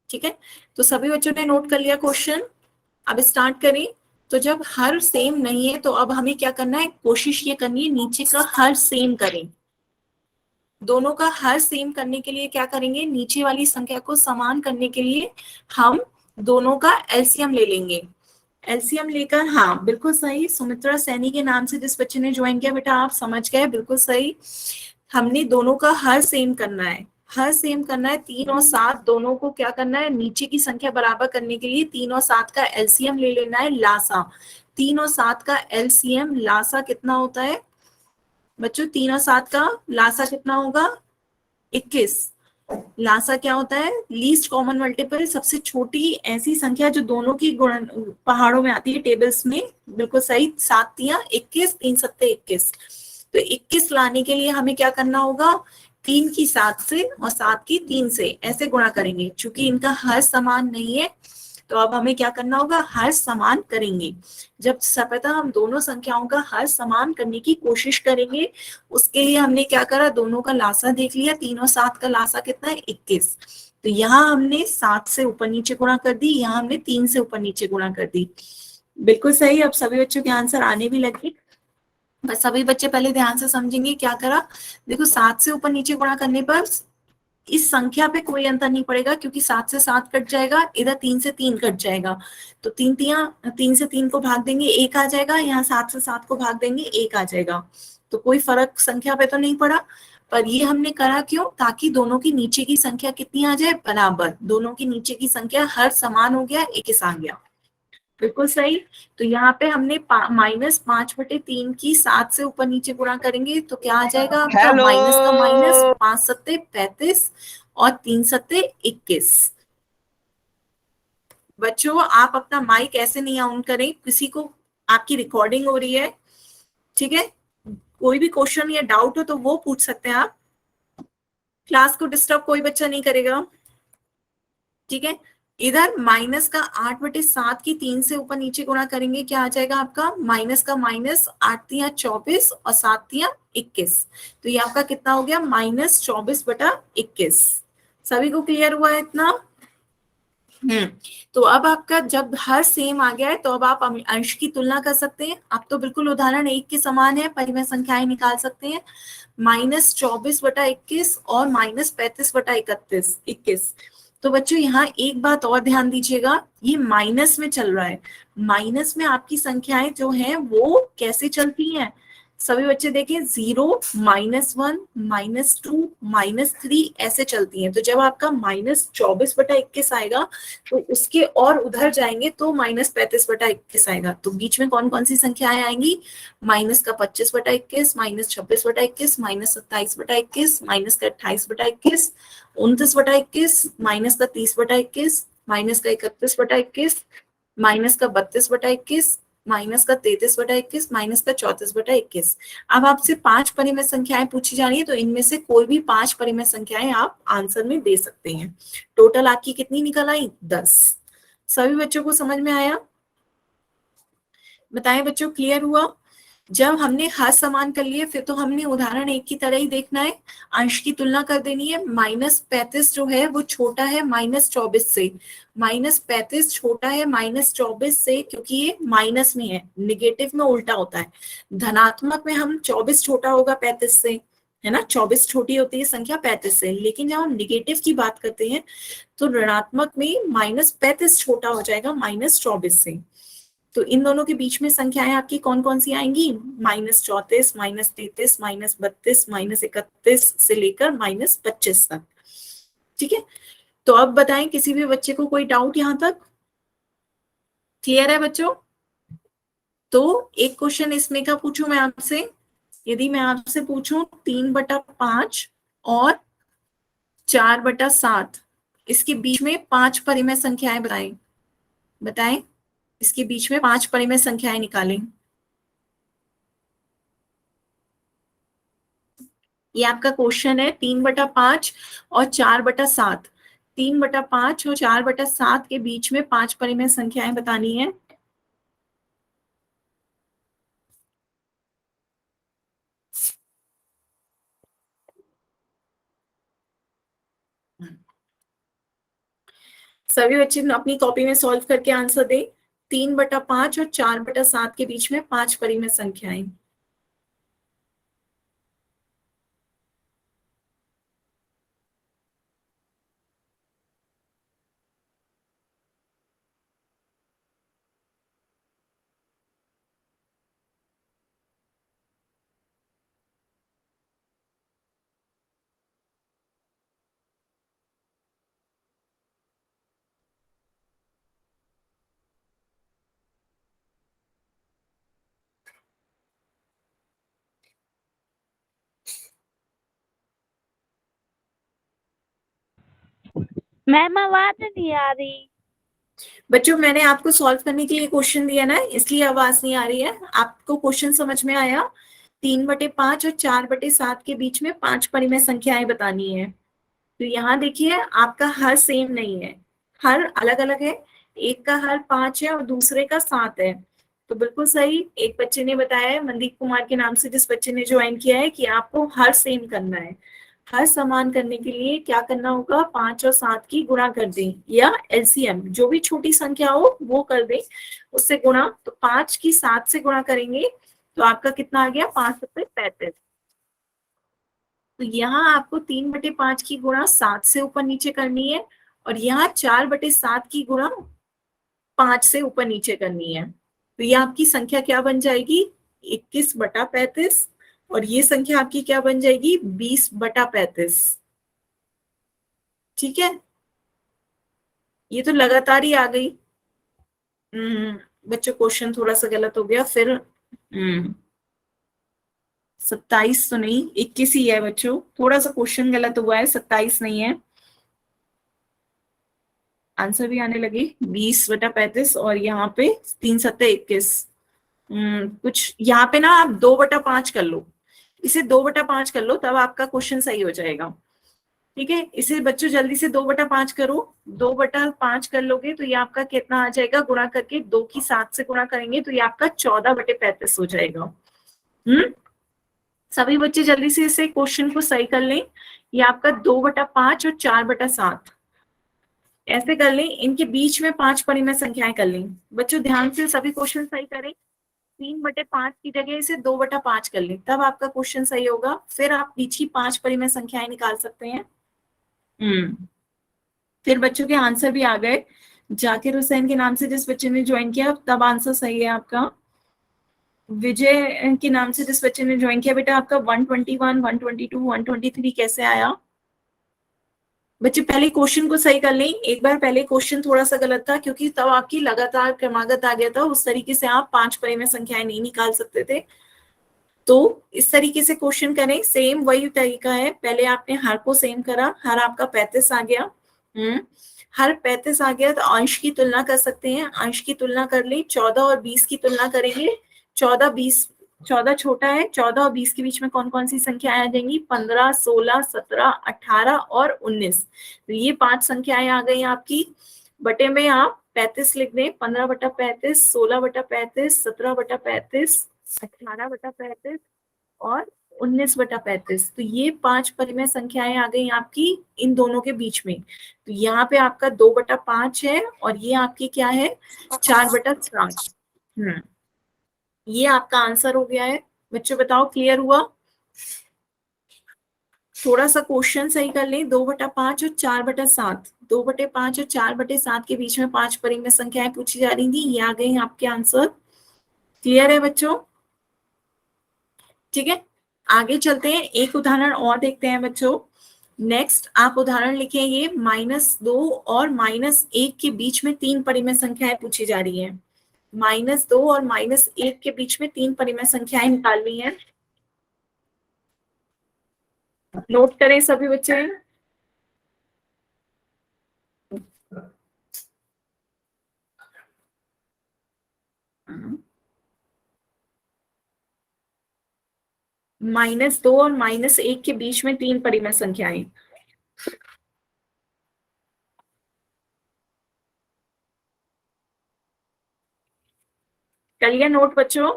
ठीक है, तो सभी बच्चों ने नोट कर लिया क्वेश्चन? अब स्टार्ट करें। तो जब हर सेम नहीं है तो अब हमें क्या करना है? कोशिश ये करनी है नीचे का हर सेम करें। दोनों का हर सेम करने के लिए क्या करेंगे? नीचे वाली संख्या को समान करने के लिए हम दोनों का एलसीएम ले लेंगे। एलसीएम लेकर, हाँ बिल्कुल सही, सुमित्रा सैनी के नाम से जिस बच्चे ने ज्वाइन किया, बेटा आप समझ गए, बिल्कुल सही। हमने दोनों का हर सेम करना है, हर सेम करना है। 3 और 7 दोनों को क्या करना है? नीचे की संख्या बराबर करने के लिए 3 और 7 का एलसीएम ले लेना है, लासा। 3 और 7 का एलसीएम लासा कितना होता है बच्चों? 3 और 7 का लासा कितना होगा? 21। लासा क्या होता है? लीस्ट कॉमन मल्टीपल, सबसे छोटी ऐसी संख्या जो दोनों की गुणन पहाड़ों में आती है टेबल्स में। बिल्कुल सही, 7 तिया 21, 3 सत्ते 21। तो 21 लाने के लिए हमें क्या करना होगा? 3 की 7 से और 7 की 3 से ऐसे गुणा करेंगे। चूंकि इनका हर समान नहीं है तो अब हमें क्या करना होगा? हर समान करेंगे। जब सर्वप्रथम हम दोनों संख्याओं का हर समान करने की कोशिश करेंगे, उसके लिए हमने क्या करा? दोनों का लासा देख लिया। 3 और 7 का लासा कितना है? 21। तो यहाँ हमने 7 से ऊपर नीचे गुणा कर दी, यहाँ हमने 3 से ऊपर नीचे गुणा कर दी। बिल्कुल सही। अब सभी बच्चों के आंसर आने भी लगे। बस सभी बच्चे पहले ध्यान से समझेंगे क्या करा। देखो 7 से ऊपर नीचे गुणा करने पर इस संख्या पे कोई अंतर नहीं पड़ेगा, क्योंकि 7 से 7 कट जाएगा, इधर 3 से 3 कट जाएगा। तो 3 से 3 को भाग देंगे, 1 आ जाएगा। यहाँ 7 से 7 को भाग देंगे, 1 आ जाएगा। तो कोई फर्क संख्या पे तो नहीं पड़ा। पर ये हमने करा क्यों? ताकि दोनों की नीचे की संख्या कितनी आ जाए? बराबर। दोनों की नीचे की संख्या हर समान हो गया, 21 आ गया। बिल्कुल सही। तो यहाँ पे हमने -5/3 की 7 से ऊपर नीचे गुणा करेंगे तो क्या आ जाएगा आपका? माइनस का माइनस, 5 सत्ते 35 और 3 सत्ते 21। बच्चों आप अपना माइक ऐसे नहीं ऑन करें, किसी को, आपकी रिकॉर्डिंग हो रही है, ठीक है? कोई भी क्वेश्चन या डाउट हो तो वो पूछ सकते हैं आप। क्लास को डिस्टर्ब कोई बच्चा नहीं करेगा, ठीक है? इधर माइनस का 8/7 की 3 से ऊपर नीचे गुणा करेंगे, क्या आ जाएगा आपका? माइनस का माइनस, 8 तिया 24 और 7 तिया 21। तो ये आपका कितना हो गया? -24/21। सभी को क्लियर हुआ है इतना? तो अब आपका जब हर सेम आ गया है तो अब आप अंश की तुलना कर सकते हैं। अब तो बिल्कुल उदाहरण 1 के समान है, परिमेय संख्याएं निकाल सकते हैं। -24/21 और -35/21। तो बच्चों यहाँ एक बात और ध्यान दीजिएगा, ये माइनस में चल रहा है। माइनस में आपकी संख्याएं जो हैं वो कैसे चलती हैं? सभी बच्चे देखें, 0, -1, -2, -3 ऐसे चलती हैं। तो जब आपका -24/21 आएगा तो उसके और उधर जाएंगे तो -35/21 आएगा। तो बीच में कौन कौन सी संख्याएं आएंगी? माइनस का 25/21, -26/21, -27/21, -28/21, 29/21, माइनस का 30/21, -31/21, -32/21, माइनस का 33/21, माइनस का 34/21। अब आपसे 5 परिमेय संख्याएं पूछी जा रही है, तो इनमें से कोई भी 5 परिमेय संख्याएं आप आंसर में दे सकते हैं। टोटल आपकी कितनी निकल आई? 10। सभी बच्चों को समझ में आया? बताएं बच्चों, क्लियर हुआ? जब हमने हर समान कर लिए, फिर तो हमने उदाहरण 1 की तरह ही देखना है, अंश की तुलना कर देनी है। -35 जो है वो छोटा है -24 से, -35 छोटा है -24 से, क्योंकि ये माइनस में है, निगेटिव में उल्टा होता है। धनात्मक में हम 24 छोटा होगा 35 से, है ना, 24 छोटी होती है संख्या 35 से, लेकिन जब हम निगेटिव की बात करते हैं तो ऋणात्मक में -35 छोटा हो जाएगा -24 से। तो इन दोनों के बीच में संख्याएं आपकी कौन कौन सी आएंगी? -34, -33, -32, -31 से लेकर -25 तक। ठीक है, तो अब बताएं किसी भी बच्चे को कोई डाउट यहां तक? क्लियर है बच्चों? तो एक क्वेश्चन इसमें का पूछूं मैं आपसे, यदि मैं आपसे पूछूं 3/5 और 4/7, इसके बीच में 5 परिमेय संख्याएं बताएं। बताएं, इसके बीच में 5 परिमेय संख्याएं निकालें। ये आपका क्वेश्चन है, 3/5 और 4/7। 3/5 और 4/7 के बीच में 5 परिमेय संख्याएं बतानी है। सभी बच्चे अपनी कॉपी में सॉल्व करके आंसर दें। 3/5 और 4/7 के बीच में 5 परिमेय संख्याएं। मैम आवाज नहीं आ रही। बच्चों, मैंने आपको सॉल्व करने के लिए क्वेश्चन दिया ना, इसलिए आवाज नहीं आ रही है। आपको क्वेश्चन समझ में आया? 3/5 और 4/7 के बीच में 5 परिमेय संख्याएं बतानी है। तो यहाँ देखिए, आपका हर सेम नहीं है, हर अलग अलग है। एक का हर 5 है और दूसरे का 7 है। तो बिल्कुल सही एक बच्चे ने बताया है, मनदीप कुमार के नाम से जिस बच्चे ने ज्वाइन किया है, कि आपको हर सेम करना है। हर समान करने के लिए क्या करना होगा? 5 और 7 की गुणा कर दें, या एलसीएम जो भी छोटी संख्या हो वो कर दें, उससे गुणा। तो 5 की 7 से गुणा करेंगे तो आपका कितना आ गया? 5×35। तो यहाँ आपको 3/5 की गुणा 7 से ऊपर नीचे करनी है, और यहाँ 4/7 की गुणा 5 से ऊपर नीचे करनी है। तो ये आपकी संख्या क्या बन जाएगी? 21/35। और ये संख्या आपकी क्या बन जाएगी? 20/35। ठीक है, ये तो लगातार ही आ गई। बच्चों, क्वेश्चन थोड़ा सा गलत हो गया फिर। 27 तो नहीं, 21 ही है बच्चों, थोड़ा सा क्वेश्चन गलत हुआ है, 27 नहीं है। आंसर भी आने लगे, 20/35, और यहाँ पे 3×7=21। कुछ यहाँ पे ना आप 2/5 कर लो, इसे 2/5 कर लो, तब आपका क्वेश्चन सही हो जाएगा। ठीक है, इसे बच्चों जल्दी से 2/5 करो। 2/5 कर लोगे तो ये आपका कितना आ जाएगा? गुणा करके 2 की 7 से गुणा करेंगे तो ये आपका 14/35 हो जाएगा। सभी बच्चे जल्दी से इसे क्वेश्चन को सही कर लें। ये आपका 2/5 और 4/7 ऐसे कर लें, इनके बीच में 5 परिमेय संख्याएं कर लें। बच्चों ध्यान से सभी क्वेश्चन सही करें। 3/5 की जगह इसे 2/5 कर लें, तब आपका क्वेश्चन सही होगा। फिर आप बीच की 5 परिमेय संख्याएं निकाल सकते हैं। फिर बच्चों के आंसर भी आ गए। जाकिर हुसैन के नाम से जिस बच्चे ने ज्वाइन किया, तब आंसर सही है आपका। विजय के नाम से जिस बच्चे ने ज्वाइन किया, बेटा आपका 121, 122, 123 कैसे आया? बच्चे पहले क्वेश्चन को सही कर लें एक बार। पहले क्वेश्चन थोड़ा सा गलत था, क्योंकि तब आपकी लगातार क्रमागत आ गया था, उस तरीके से आप 5 परिमेय संख्याएं नहीं निकाल सकते थे। तो इस तरीके से क्वेश्चन करें, सेम वही तरीका है। पहले आपने हर को सेम करा, हर आपका 35 आ गया, हर 35 आ गया तो अंश की तुलना कर सकते हैं, अंश की तुलना कर ले, 14 और 20 की तुलना करेंगे। 14 20, 14 छोटा है, 14 और 20 के बीच में कौन कौन सी संख्याएं आ जाएंगी, 15 16 17 18 और 19। तो ये 5 संख्याएं आ गई आपकी। बटे में आप 35 लिख दें, 15/35, 16/35, 17/35, 18/35 और 19/35। तो ये 5 परिमेय संख्याएं आ गई आपकी इन दोनों के बीच में। तो यहाँ पे आपका 2/5 है और ये आपकी क्या है, 4/7। ये आपका आंसर हो गया है। बच्चों बताओ क्लियर हुआ? थोड़ा सा क्वेश्चन सही कर लें। 2/5 और 4/7, 2/5 और 4/7 के बीच में 5 परिमेय संख्याएं पूछी जा रही थी, ये आ गई आपके आंसर। क्लियर है बच्चों? ठीक है, आगे चलते हैं, एक उदाहरण और देखते हैं बच्चों। नेक्स्ट आप उदाहरण लिखेंगे, -2 और -1 के बीच में 3 परिमेय संख्याएं पूछी जा रही हैं। -2 और -1 के बीच में 3 परिमेय संख्याएं निकालनी है। नोट करें सभी बच्चे। -2 और -1 के बीच में 3 परिमेय संख्याएं। कर लिया नोट बच्चों?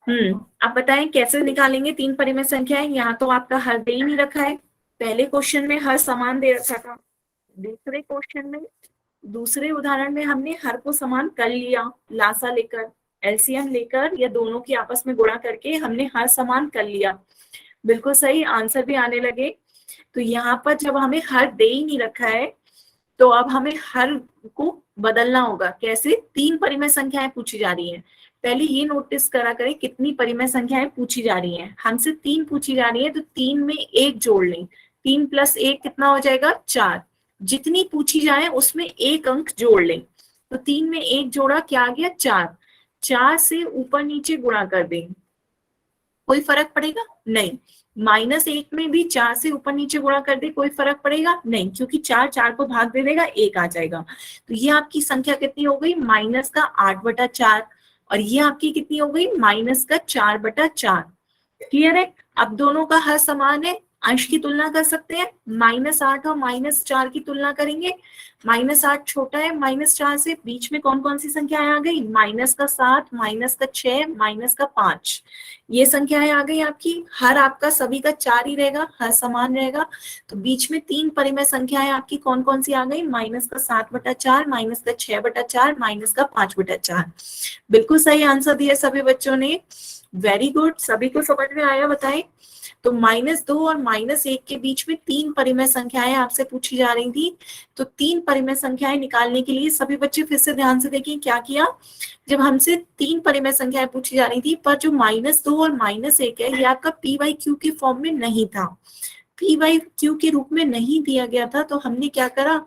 अब बताएं कैसे निकालेंगे 3 परिमेय संख्याएं। यहाँ तो आपका हर दे ही नहीं रखा है, पहले क्वेश्चन में हर समान दे रखा था, दूसरे क्वेश्चन में, दूसरे उदाहरण में हमने हर को समान कर लिया, लासा लेकर, एलसीएम लेकर या दोनों की आपस में गुणा करके हमने हर समान कर लिया। बिल्कुल सही, आंसर भी आने लगे। तो यहाँ पर जब हमें हर दे ही नहीं रखा है तो अब हमें हर को बदलना होगा। कैसे? 3 परिमेय संख्याएं पूछी जा रही हैं। पहले ये नोटिस करा करें कितनी परिमेय संख्याएं पूछी जा रही हैं। हमसे 3 पूछी जा रही है तो 3 में 1 जोड़ लें, 3 + 1 कितना हो जाएगा, 4। जितनी पूछी जाए उसमें 1 अंक जोड़ लें। तो 3 में 1 जोड़ा, क्या आ गया, 4। 4 से ऊपर नीचे गुणा कर दें, कोई फर्क पड़ेगा नहीं। -1 में भी 4 से ऊपर नीचे गुणा कर दे, कोई फर्क पड़ेगा नहीं, क्योंकि 4 4 को भाग दे देगा, 1 आ जाएगा। तो ये आपकी संख्या कितनी हो गई, -8/4। और ये आपकी कितनी हो गई, -4/4। क्लियर है? अब दोनों का हर समान है, अंश की तुलना कर सकते हैं। -8 और -4 की तुलना करेंगे। -8 छोटा है -4 से, बीच में कौन कौन सी संख्याएं आ गई, -7, -6, -5। ये संख्याएं आ गई आपकी। हर आपका सभी का 4 ही रहेगा, हर समान रहेगा। तो बीच में 3 परिमेय संख्याएं आपकी कौन कौन सी आ गई, -7/4, -6/4, -5/4। बिल्कुल सही आंसर दिया सभी बच्चों ने, वेरी गुड। सभी को समझ में आया? बताएं। तो -2 और -1 के बीच में 3 परिमेय संख्याएं आपसे पूछी जा रही थी। तो 3 परिमेय संख्याएं निकालने के लिए सभी बच्चे फिर से ध्यान से देखिए क्या किया। जब हमसे 3 परिमेय संख्याएं पूछी जा रही थी, पर जो -2 और -1 है ये आपका p/q के फॉर्म में नहीं था, p/q के रूप में नहीं दिया गया था। तो हमने क्या करा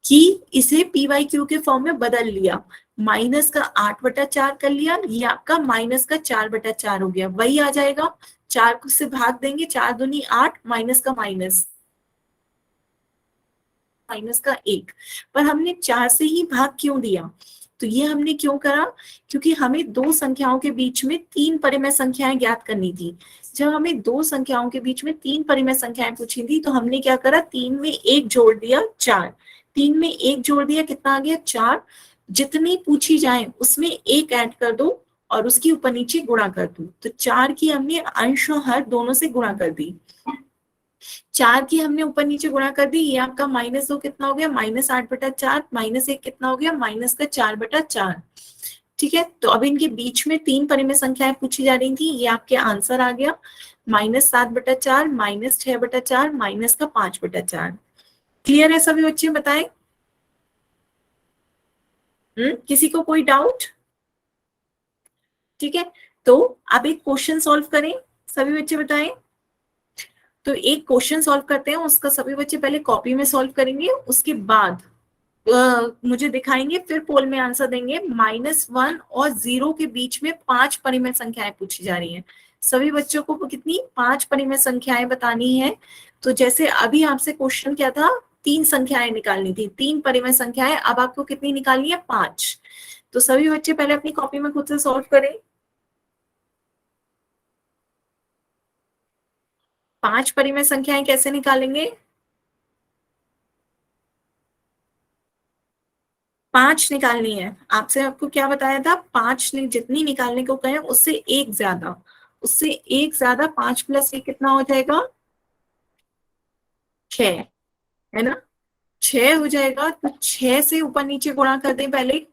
कि इसे p/q के फॉर्म में बदल लिया, -8/4 कर लिया, ये आपका -4/4 हो गया। वही आ जाएगा, 4 से भाग देंगे, 4 दूनी 8, माइनस का -1। पर हमने 4 से ही भाग क्यों दिया, तो ये हमने क्यों करा, क्योंकि हमें दो संख्याओं के बीच में 3 परिमेय संख्याएं ज्ञात करनी थी। जब हमें दो संख्याओं के बीच में 3 परिमेय संख्याएं पूछी थी तो हमने क्या करा, 3 में 1 जोड़ दिया, 4। 3 में 1 जोड़ दिया, कितना आ गया, 4। जितनी पूछी जाए उसमें 1 ऐड कर दो और उसकी ऊपर नीचे गुणा कर दो। तो 4 की हमने अंश और हर दोनों से गुणा कर दी, 4 की हमने ऊपर नीचे गुणा कर दी। ये आपका -2 कितना हो गया, -8/4, -1 कितना हो गया, -4/4। ठीक है, तो अब इनके बीच में 3 परिमेय संख्याएं पूछी जा रही थी, ये आपके आंसर आ गया, -7/4, -6/4, -5/4। क्लियर है सभी बच्चे? बताएं। किसी को कोई डाउट? ठीक है, तो अब एक क्वेश्चन सॉल्व करें, सभी बच्चे बताएं। तो एक क्वेश्चन सॉल्व करते हैं, उसका सभी बच्चे पहले कॉपी में सॉल्व करेंगे, उसके बाद मुझे दिखाएंगे, फिर पोल में आंसर देंगे। -1 और 0 के बीच में 5 परिमेय संख्याएं पूछी जा रही हैं। सभी बच्चों को कितनी? 5 परिमेय संख्याएं बतानी है। तो जैसे अभी आपसे क्वेश्चन क्या था, 3 संख्याएं निकालनी थी, 3 परिमेय संख्याएं। अब आपको कितनी निकालनी है? 5। तो सभी बच्चे पहले अपनी कॉपी में खुद से सॉल्व करें। 5 परिमेय संख्याएं कैसे निकालेंगे? 5 निकालनी है आपसे। आपको क्या बताया था? 5 ने जितनी निकालने को कहे उससे एक ज्यादा, उससे एक ज्यादा। 5 + 1 कितना हो जाएगा? 6, है ना? 6 हो जाएगा। तो 6 से ऊपर नीचे गुणा कर दें पहले।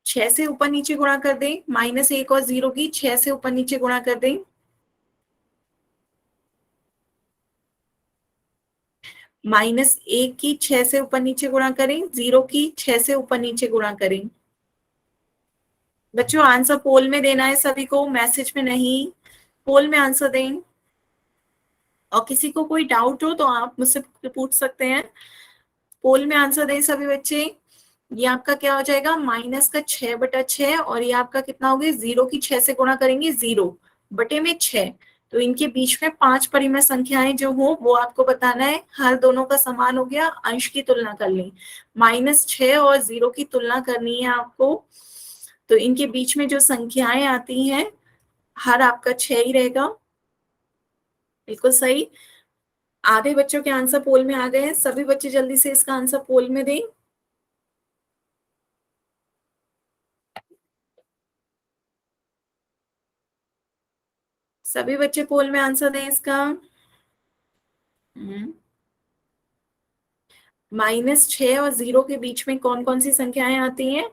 छह से ऊपर नीचे गुणा कर दें। -1 और 0 की 6 से ऊपर नीचे गुणा कर दें। -1 की 6 से ऊपर नीचे गुणा करें। 0 की 6 से ऊपर नीचे गुणा करें। बच्चों आंसर पोल में देना है सभी को, मैसेज में नहीं। पोल में आंसर दें। और किसी को कोई डाउट हो तो आप मुझसे पूछ सकते हैं। पोल में आंसर दें सभी बच्चे। ये आपका क्या हो जाएगा? -6/6। और ये आपका कितना हो गया? 0 की 6 से गुणा करेंगे, 0/6। तो इनके बीच में 5 परिमेय संख्याएं जो हो वो आपको बताना है। हर दोनों का समान हो गया, अंश की तुलना कर ली। -6 और 0 की तुलना करनी है आपको। तो इनके बीच में जो संख्याएं आती हैं, हर आपका 6 ही रहेगा। बिल्कुल सही। आधे बच्चों के आंसर पोल में आ गए हैं। सभी बच्चे जल्दी से इसका आंसर पोल में दें। सभी बच्चे पोल में आंसर दें इसका। -6 और 0 के बीच में कौन कौन सी संख्याएं आती हैं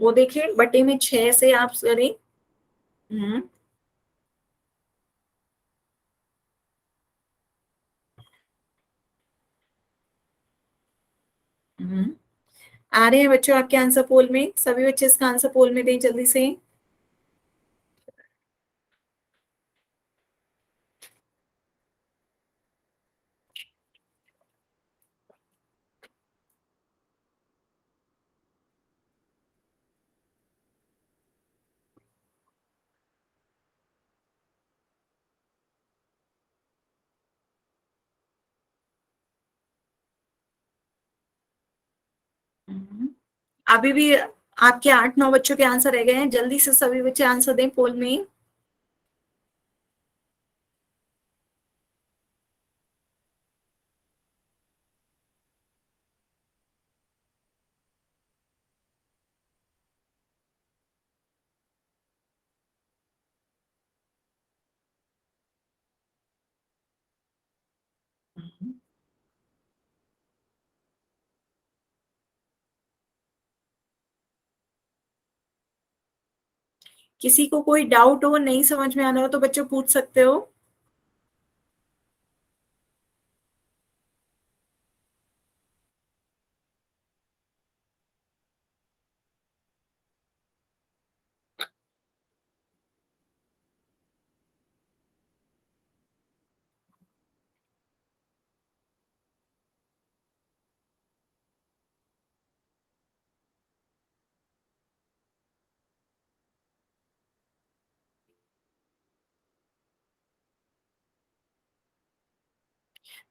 वो देखें। बटे में 6 से आप करें। हम्म हम्म। आ रहे हैं बच्चों आपके आंसर पोल में। सभी बच्चे इसका आंसर पोल में दें जल्दी से। हम्म। अभी भी आपके 8-9 बच्चों के आंसर रह गए हैं। जल्दी से सभी बच्चे आंसर दें पोल में। किसी को कोई डाउट हो, नहीं समझ में आना हो तो बच्चों पूछ सकते हो।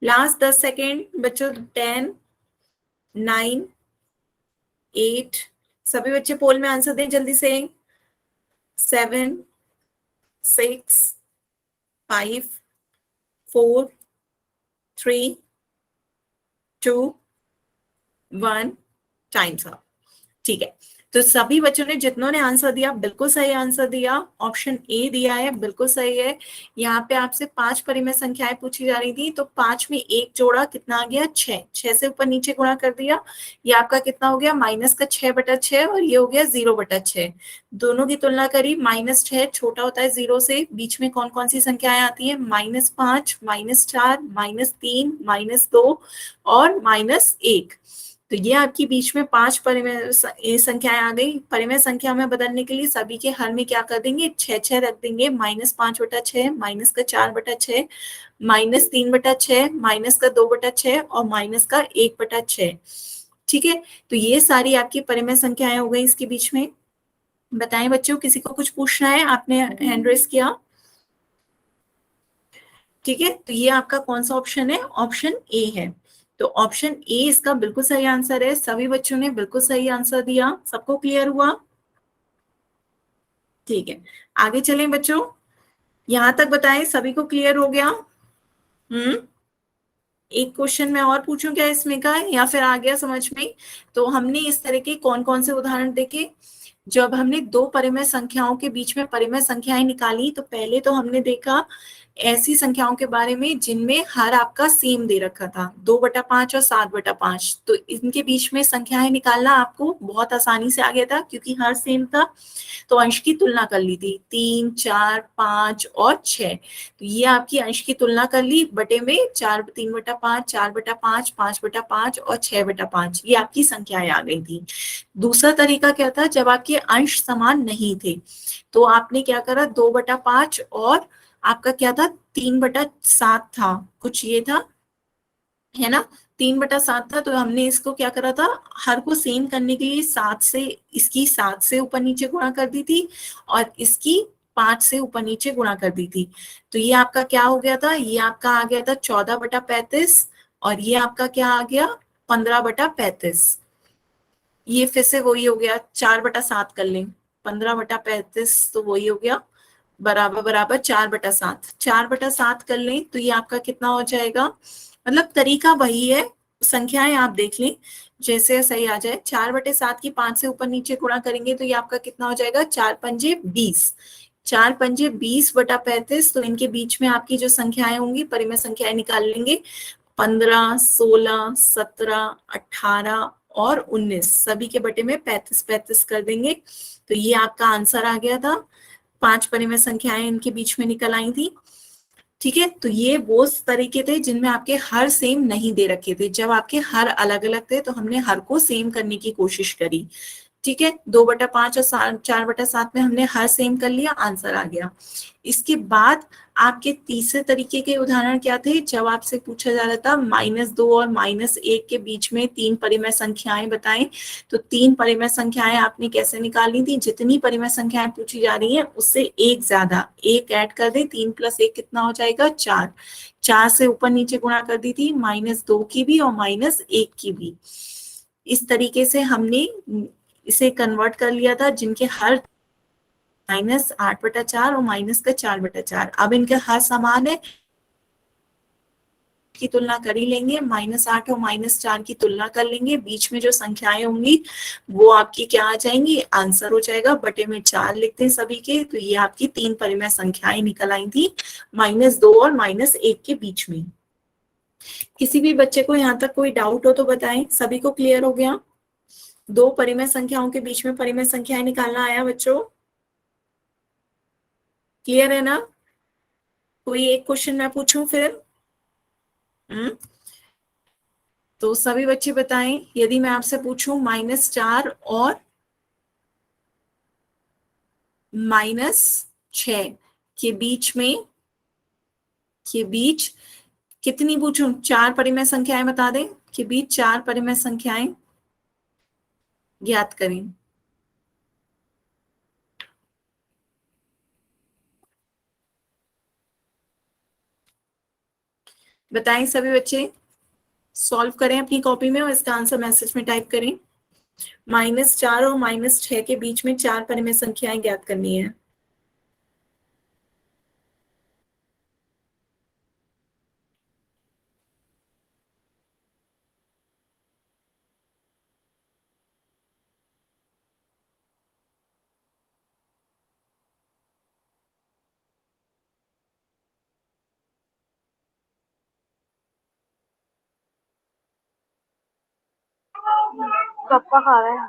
लास्ट 10 सेकेंड बच्चों। 10, 9, 8। सभी बच्चे पोल में आंसर दें जल्दी से। 7, 6, 5, 4, 3, 2, 1। Times up. ठीक है। तो सभी बच्चों ने, जितनों ने आंसर दिया, बिल्कुल सही आंसर दिया। ऑप्शन ए दिया है, बिल्कुल सही है। यहाँ पे आपसे 5 परिमेय संख्याएं पूछी जा रही थी, तो 5 में एक जोड़ा, कितना आ गया? 6। 6 से ऊपर नीचे गुणा कर दिया। ये आपका कितना हो गया? -6/6। और ये हो गया 0/6। दोनों की तुलना करी। -6 छोटा होता है 0 से। बीच में कौन कौन सी संख्याएं आती है? -5, -4, -3, -2 और -1। तो ये आपकी बीच में 5 परिमेय संख्याएं आ गई। परिमेय संख्या में बदलने के लिए सभी के हर में क्या कर देंगे, 6 रख देंगे। -5/6, -4/6, -3/6, -2/6 और -1/6। ठीक है, तो ये सारी आपकी परिमेय संख्याएं हो गई इसके बीच में। बताएं बच्चों, किसी को कुछ पूछना है? आपने हैंड रेस किया। ठीक है, तो ये आपका कौन सा ऑप्शन है? ऑप्शन ए है। तो ऑप्शन ए इसका बिल्कुल सही आंसर है। सभी बच्चों ने बिल्कुल सही आंसर दिया। सबको क्लियर हुआ? ठीक है, आगे चलें बच्चों। यहां तक बताएं, सभी को क्लियर हो गया? एक क्वेश्चन मैं और पूछूं क्या इसमें का, या फिर आ गया समझ में? तो हमने इस तरह के कौन कौन से उदाहरण देखे? जब हमने दो परिमेय संख्याओं के बीच में परिमेय संख्याएं निकाली, तो पहले तो हमने देखा ऐसी संख्याओं के बारे में जिनमें हर आपका सेम दे रखा था, 2/5 और 7/5। तो इनके बीच में संख्याएं निकालना आपको बहुत आसानी से आ गया था, क्योंकि हर सेम था। तो अंश की तुलना कर ली थी, 3, 4, 5 और 6। तो ये आपकी अंश की तुलना कर ली बटे में, 4, 3/5, 4/5, 5/5 और 6/5। ये आपकी संख्याएं आ गई थी। दूसरा तरीका क्या था, जब आपके अंश समान नहीं थे, तो आपने क्या करा, 2/5 और आपका क्या था, 3/7 था, कुछ ये था, है ना। 3/7 था, तो हमने इसको क्या करा था, हर को सेम करने के लिए 7 से, इसकी 7 से ऊपर नीचे गुणा कर दी थी, और इसकी 5 से ऊपर नीचे गुणा कर दी थी। तो ये आपका क्या हो गया था, ये आपका आ गया था 14/35, और ये आपका क्या आ गया, 15/35। ये फिर से वही हो गया, 4/7 कर लें, 15/35 तो वही हो गया, बराबर बराबर 4/7। 4/7 कर लें तो ये आपका कितना हो जाएगा, मतलब तरीका वही है, संख्याएं आप देख लें जैसे सही आ जाए। 4/7 की 5 से ऊपर नीचे गुणा करेंगे तो ये आपका कितना हो जाएगा, 4×5 = 20। 4×5 = 20/35। तो इनके बीच में आपकी जो संख्याएं होंगी, परिमेय संख्याएं निकाल लेंगे, 15, 16, 17, 18 और 19, सभी के बटे में 35 कर देंगे। तो ये आपका आंसर आ गया था। 5 परिमेय संख्याएं इनके बीच में निकल आई थी। ठीक है, तो ये वो तरीके थे जिनमें आपके हर सेम नहीं दे रखे थे। जब आपके हर अलग अलग थे तो हमने हर को सेम करने की कोशिश करी। ठीक है, 2/5 और 4/7 में हमने हर सेम कर लिया, आंसर आ गया। इसके बाद आपके तीसरे तरीके के उदाहरण क्या थे, जब आपसे पूछा जा रहा था -2 और -1 के बीच में 3 परिमेय संख्याएं बताएं। तो 3 परिमेय संख्याएं आपने कैसे निकालनी थी, जितनी परिमेय संख्याएं पूछी जा रही हैं उससे एक ज्यादा, एक ऐड कर दें, 3 + 1 कितना हो जाएगा, 4। 4 से ऊपर नीचे गुणा कर दी थी, -2 की भी और -1 की भी। इस तरीके से हमने इसे कन्वर्ट कर लिया था, जिनके हर -8/4 और -4/4। अब इनके हर समान है, की तुलना कर ही लेंगे, -8 और -4 की तुलना कर लेंगे, बीच में जो संख्याएं होंगी वो आपकी क्या आ जाएंगी, आंसर हो जाएगा, बटे में 4 लिखते हैं सभी के। तो ये आपकी 3 परिमेय संख्याएं निकल आई थी, -2 और -1 के बीच में। किसी भी बच्चे को यहाँ तक कोई डाउट हो तो बताएं, सभी को क्लियर हो गया? 2 परिमेय संख्याओं के बीच में परिमेय संख्याएं निकालना आया बच्चों? क्लियर है ना? कोई एक क्वेश्चन मैं पूछूं फिर? तो सभी बच्चे बताएं, यदि मैं आपसे पूछूं -4 और -6 के बीच में, के बीच कितनी पूछूं, 4 परिमेय संख्याएं बता दें, के बीच 4 परिमेय संख्याएं ज्ञात करें। बताएं सभी बच्चे, सॉल्व करें अपनी कॉपी में और इसका आंसर मैसेज में टाइप करें। -4 और -6 के बीच में 4 परिमेय संख्याएं ज्ञात करनी है। पापा खा रहे हैं,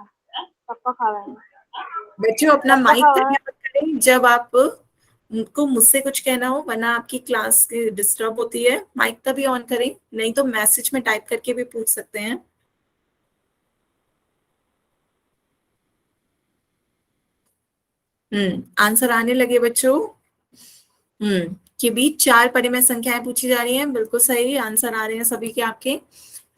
पापा खा रहे हैं। बच्चों अपना पापा माइक खा रहे करने हैं। मत करें जब आप को मुझसे कुछ कहना हो, वरना आपकी क्लास डिस्टर्ब होती है। माइक तभी ऑन करें, नहीं तो मैसेज में टाइप करके भी पूछ सकते हैं। आंसर आने लगे बच्चों। के बीच चार परिमेय संख्याएं पूछी जा रही हैं, बिल्कुल सही आंसर आ रहे हैं सभी के आपके।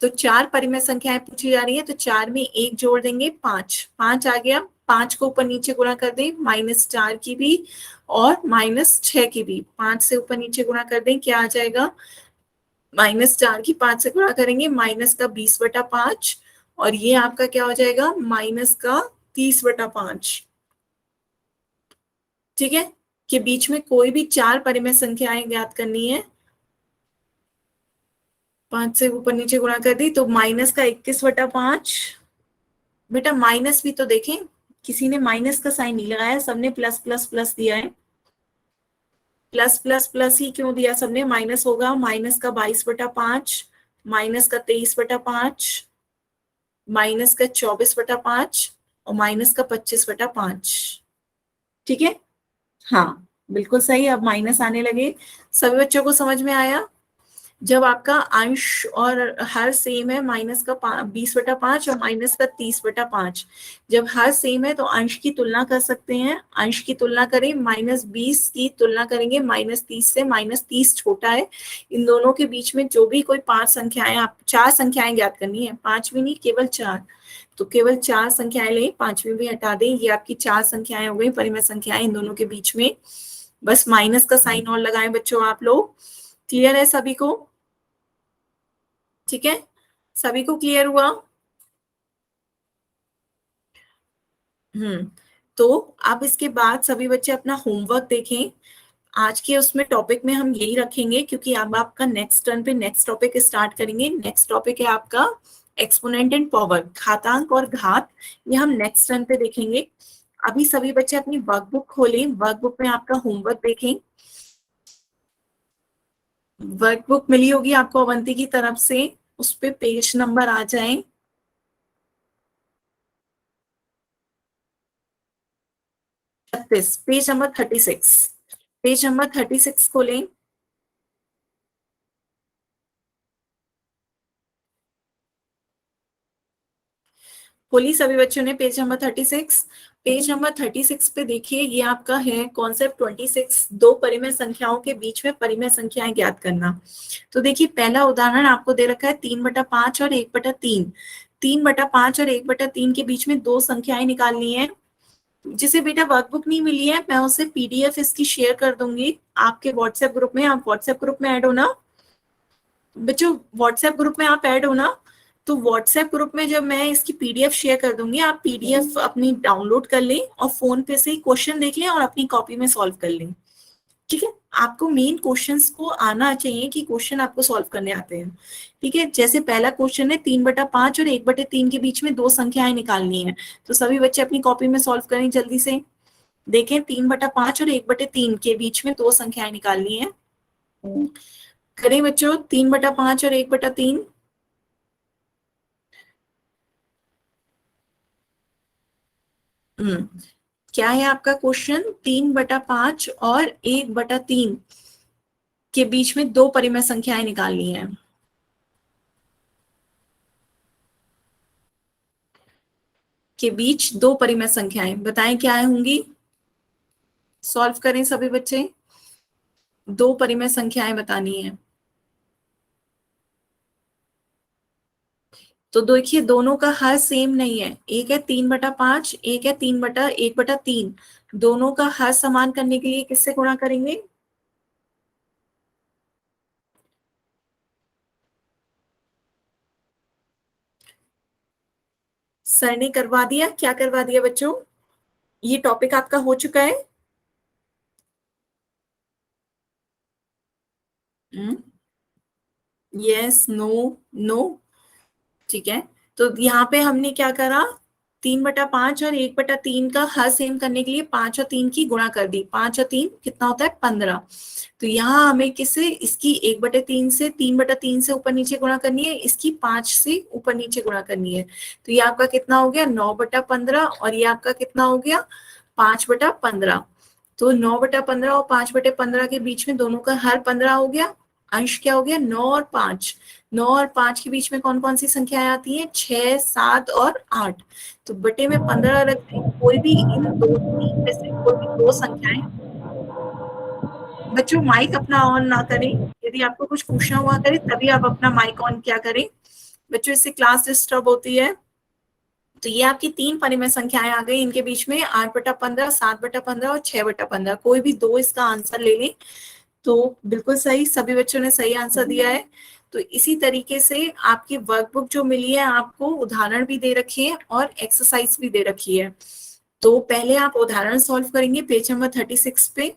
तो चार परिमेय संख्याएं पूछी जा रही है, तो चार में एक जोड़ देंगे, पांच, पांच आ गया, पांच को ऊपर नीचे गुणा कर दें, -4 की भी और -6 की भी, पांच से ऊपर नीचे गुणा कर दें, क्या आ जाएगा, -4 की 5 से गुणा करेंगे, माइनस का 20/5, और ये आपका क्या हो जाएगा, माइनस का 30/5। ठीक है, के बीच में कोई भी चार परिमेय संख्याएं ज्ञात करनी है, 5 से ऊपर नीचे गुणा कर दी, तो माइनस का 21/5। बेटा माइनस भी तो देखें, किसी ने माइनस का साइन नहीं लगाया, सबने प्लस प्लस प्लस दिया है। प्लस प्लस प्लस ही क्यों दिया सबने, माइनस होगा, माइनस का 22/5, माइनस का 23/5, माइनस का 24/5 और माइनस का 25/5। ठीक है, हाँ बिल्कुल सही। अब माइनस आने लगे, सभी बच्चों को समझ में आया। जब आपका अंश और हर सेम है, माइनस का 20/5 और माइनस का 30/5, जब हर सेम है तो अंश की तुलना कर सकते हैं। अंश की तुलना करें, -20 की तुलना करेंगे -30 से, -30 छोटा है। इन दोनों के बीच में जो भी कोई पांच संख्याएं, आप चार संख्याएं ज्ञात करनी है, पांच भी नहीं केवल चार, तो केवल चार संख्याएं लें, पांचवी भी हटा दें। ये आपकी चार संख्याएं हो गई, परिमेय संख्याएं, इन दोनों के बीच में बस माइनस का साइन और लगाएं बच्चों आप लोग। क्लियर है सभी को? ठीक है, सभी को क्लियर हुआ? तो अब इसके बाद सभी बच्चे अपना होमवर्क देखें। आज के उसमें टॉपिक में हम यही रखेंगे, क्योंकि अब आपका नेक्स्ट टर्न पे नेक्स्ट टॉपिक स्टार्ट करेंगे। नेक्स्ट टॉपिक है आपका एक्सपोनेंट एंड पावर, घातांक और घात, ये हम नेक्स्ट टर्न पे देखेंगे। अभी सभी बच्चे अपनी वर्कबुक खोलें, वर्कबुक में आपका होमवर्क देखें। वर्कबुक मिली होगी आपको अवंती की तरफ से, उस पे पेज नंबर आ जाए, पेज नंबर 36, पेज नंबर 36 खोलें। खोली सभी बच्चों ने पेज नंबर 36? पेज नंबर 36 पे देखिए, ये आपका है कॉन्सेप्ट 26, दो परिमेय संख्याओं के बीच में परिमेय संख्याएं ज्ञात करना। तो देखिए पहला उदाहरण आपको दे रखा है 3/5 और 1/3। 3/5 और 1/3 के बीच में दो संख्याएं निकालनी है। जिसे बेटा वर्कबुक नहीं मिली है, मैं उसे PDF इसकी शेयर कर दूंगी आपके व्हाट्सएप ग्रुप में। आप व्हाट्सएप ग्रुप में ऐड हो ना बच्चों, व्हाट्सएप ग्रुप में आप ऐड हो ना? तो व्हाट्सएप ग्रुप में जब मैं इसकी PDF शेयर कर दूंगी, आप PDF अपनी डाउनलोड कर लें और फोन पे से ही क्वेश्चन देख लें और अपनी कॉपी में सॉल्व कर लें। ठीक है, आपको मेन क्वेश्चंस को आना चाहिए कि क्वेश्चन आपको सॉल्व करने आते हैं। ठीक है, जैसे पहला क्वेश्चन है 3/5 और 1/3 के बीच में दो संख्याएं निकालनी है, तो सभी बच्चे अपनी कॉपी में सॉल्व करें जल्दी से। देखें 3/5 और 1/3 के बीच में दो संख्याएं निकालनी है। करें बच्चों, 3/5 और 1/3। क्या है आपका क्वेश्चन, 3/5 और 1/3 के बीच में दो परिमेय संख्याएं निकालनी है। के बीच दो परिमेय संख्याएं बताएं क्या होंगी, सॉल्व करें सभी बच्चे। दो परिमेय संख्याएं बतानी है, तो देखिए दोनों का हर सेम नहीं है, एक है 3/5, एक है 1/3। दोनों का हर समान करने के लिए किससे गुणा करेंगे? सर ने करवा दिया, क्या करवा दिया बच्चों? ये टॉपिक आपका हो चुका है। Yes, no, no. ठीक है, तो यहाँ पे हमने क्या करा, 3/5 और 1/3 का हर सेम करने के लिए 5 और 3 की गुणा कर दी, 5 और 3 कितना होता है, 15। तो यहाँ हमें किसे, इसकी 1/3 से, 3/3 से ऊपर नीचे गुणा करनी है, इसकी 5 से ऊपर नीचे गुणा करनी है। तो ये आपका कितना हो गया, 9/15, और ये आपका कितना हो गया, 5/15। तो 9/15 और 5/15 के बीच में दोनों का हर 15 हो गया, अंश क्या हो गया, 9 और 5। 9 और 5 के बीच में कौन कौन सी संख्याएं आती हैं? 6, 7 और 8। तो बटे में 15 रख दें। कोई भी इन दो तीन में से कोई भी दो संख्याएं। बच्चों माइक अपना ऑन ना करें, यदि आपको कुछ पूछना हुआ करें तभी आप अपना माइक ऑन क्या करें बच्चों, इससे क्लास डिस्टर्ब होती है। तो ये आपकी तीन परिमेय संख्याएं आ गई, इनके बीच में 8/15, 7/15 और 6/15, कोई भी दो इसका आंसर ले लें। तो बिल्कुल सही, सभी बच्चों ने सही आंसर दिया है। तो इसी तरीके से आपकी वर्कबुक जो मिली है आपको, उदाहरण भी दे रखी है और एक्सरसाइज भी दे रखी है। तो पहले आप उदाहरण सॉल्व करेंगे पेज नंबर 36 पे,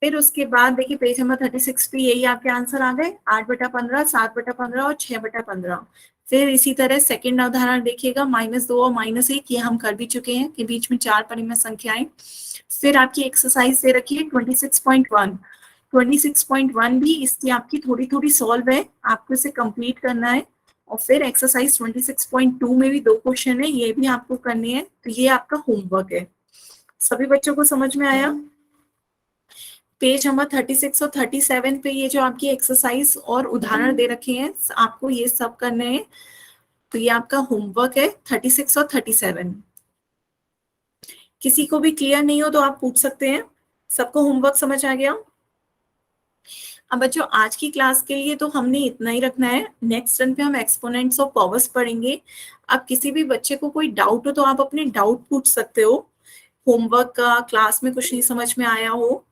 फिर उसके बाद देखिए पेज नंबर 36 पे यही आपके आंसर आ गए, 8/15, 7/15 और 6/15। फिर इसी तरह सेकंड उदाहरण देखिएगा, -2 और -1, ये हम कर भी चुके हैं कि बीच में चार परिमेय संख्याएं। फिर आपकी एक्सरसाइज दे रखी है 26.1। 26.1 भी इसकी आपकी थोड़ी थोड़ी सॉल्व है, आपको इसे कंप्लीट करना है। और फिर एक्सरसाइज 26.2 में भी दो क्वेश्चन है, ये भी आपको करने हैं। तो ये आपका होमवर्क है। सभी बच्चों को समझ में आया? पेज नंबर 36 और 37 पे ये जो आपकी एक्सरसाइज और उदाहरण दे रखे हैं, आपको ये सब करने हैं। तो ये आपका होमवर्क है 36 और 37। किसी को भी क्लियर नहीं हो तो आप पूछ सकते हैं। सबको होमवर्क समझ आ गया? अब बच्चों आज की क्लास के लिए तो हमने इतना ही रखना है। नेक्स्ट टर्न पे हम एक्सपोनेंट्स ऑफ पावर्स पढ़ेंगे। अब किसी भी बच्चे को कोई डाउट हो तो आप अपने डाउट पूछ सकते हो। होमवर्क का क्लास में कुछ नहीं समझ में आया हो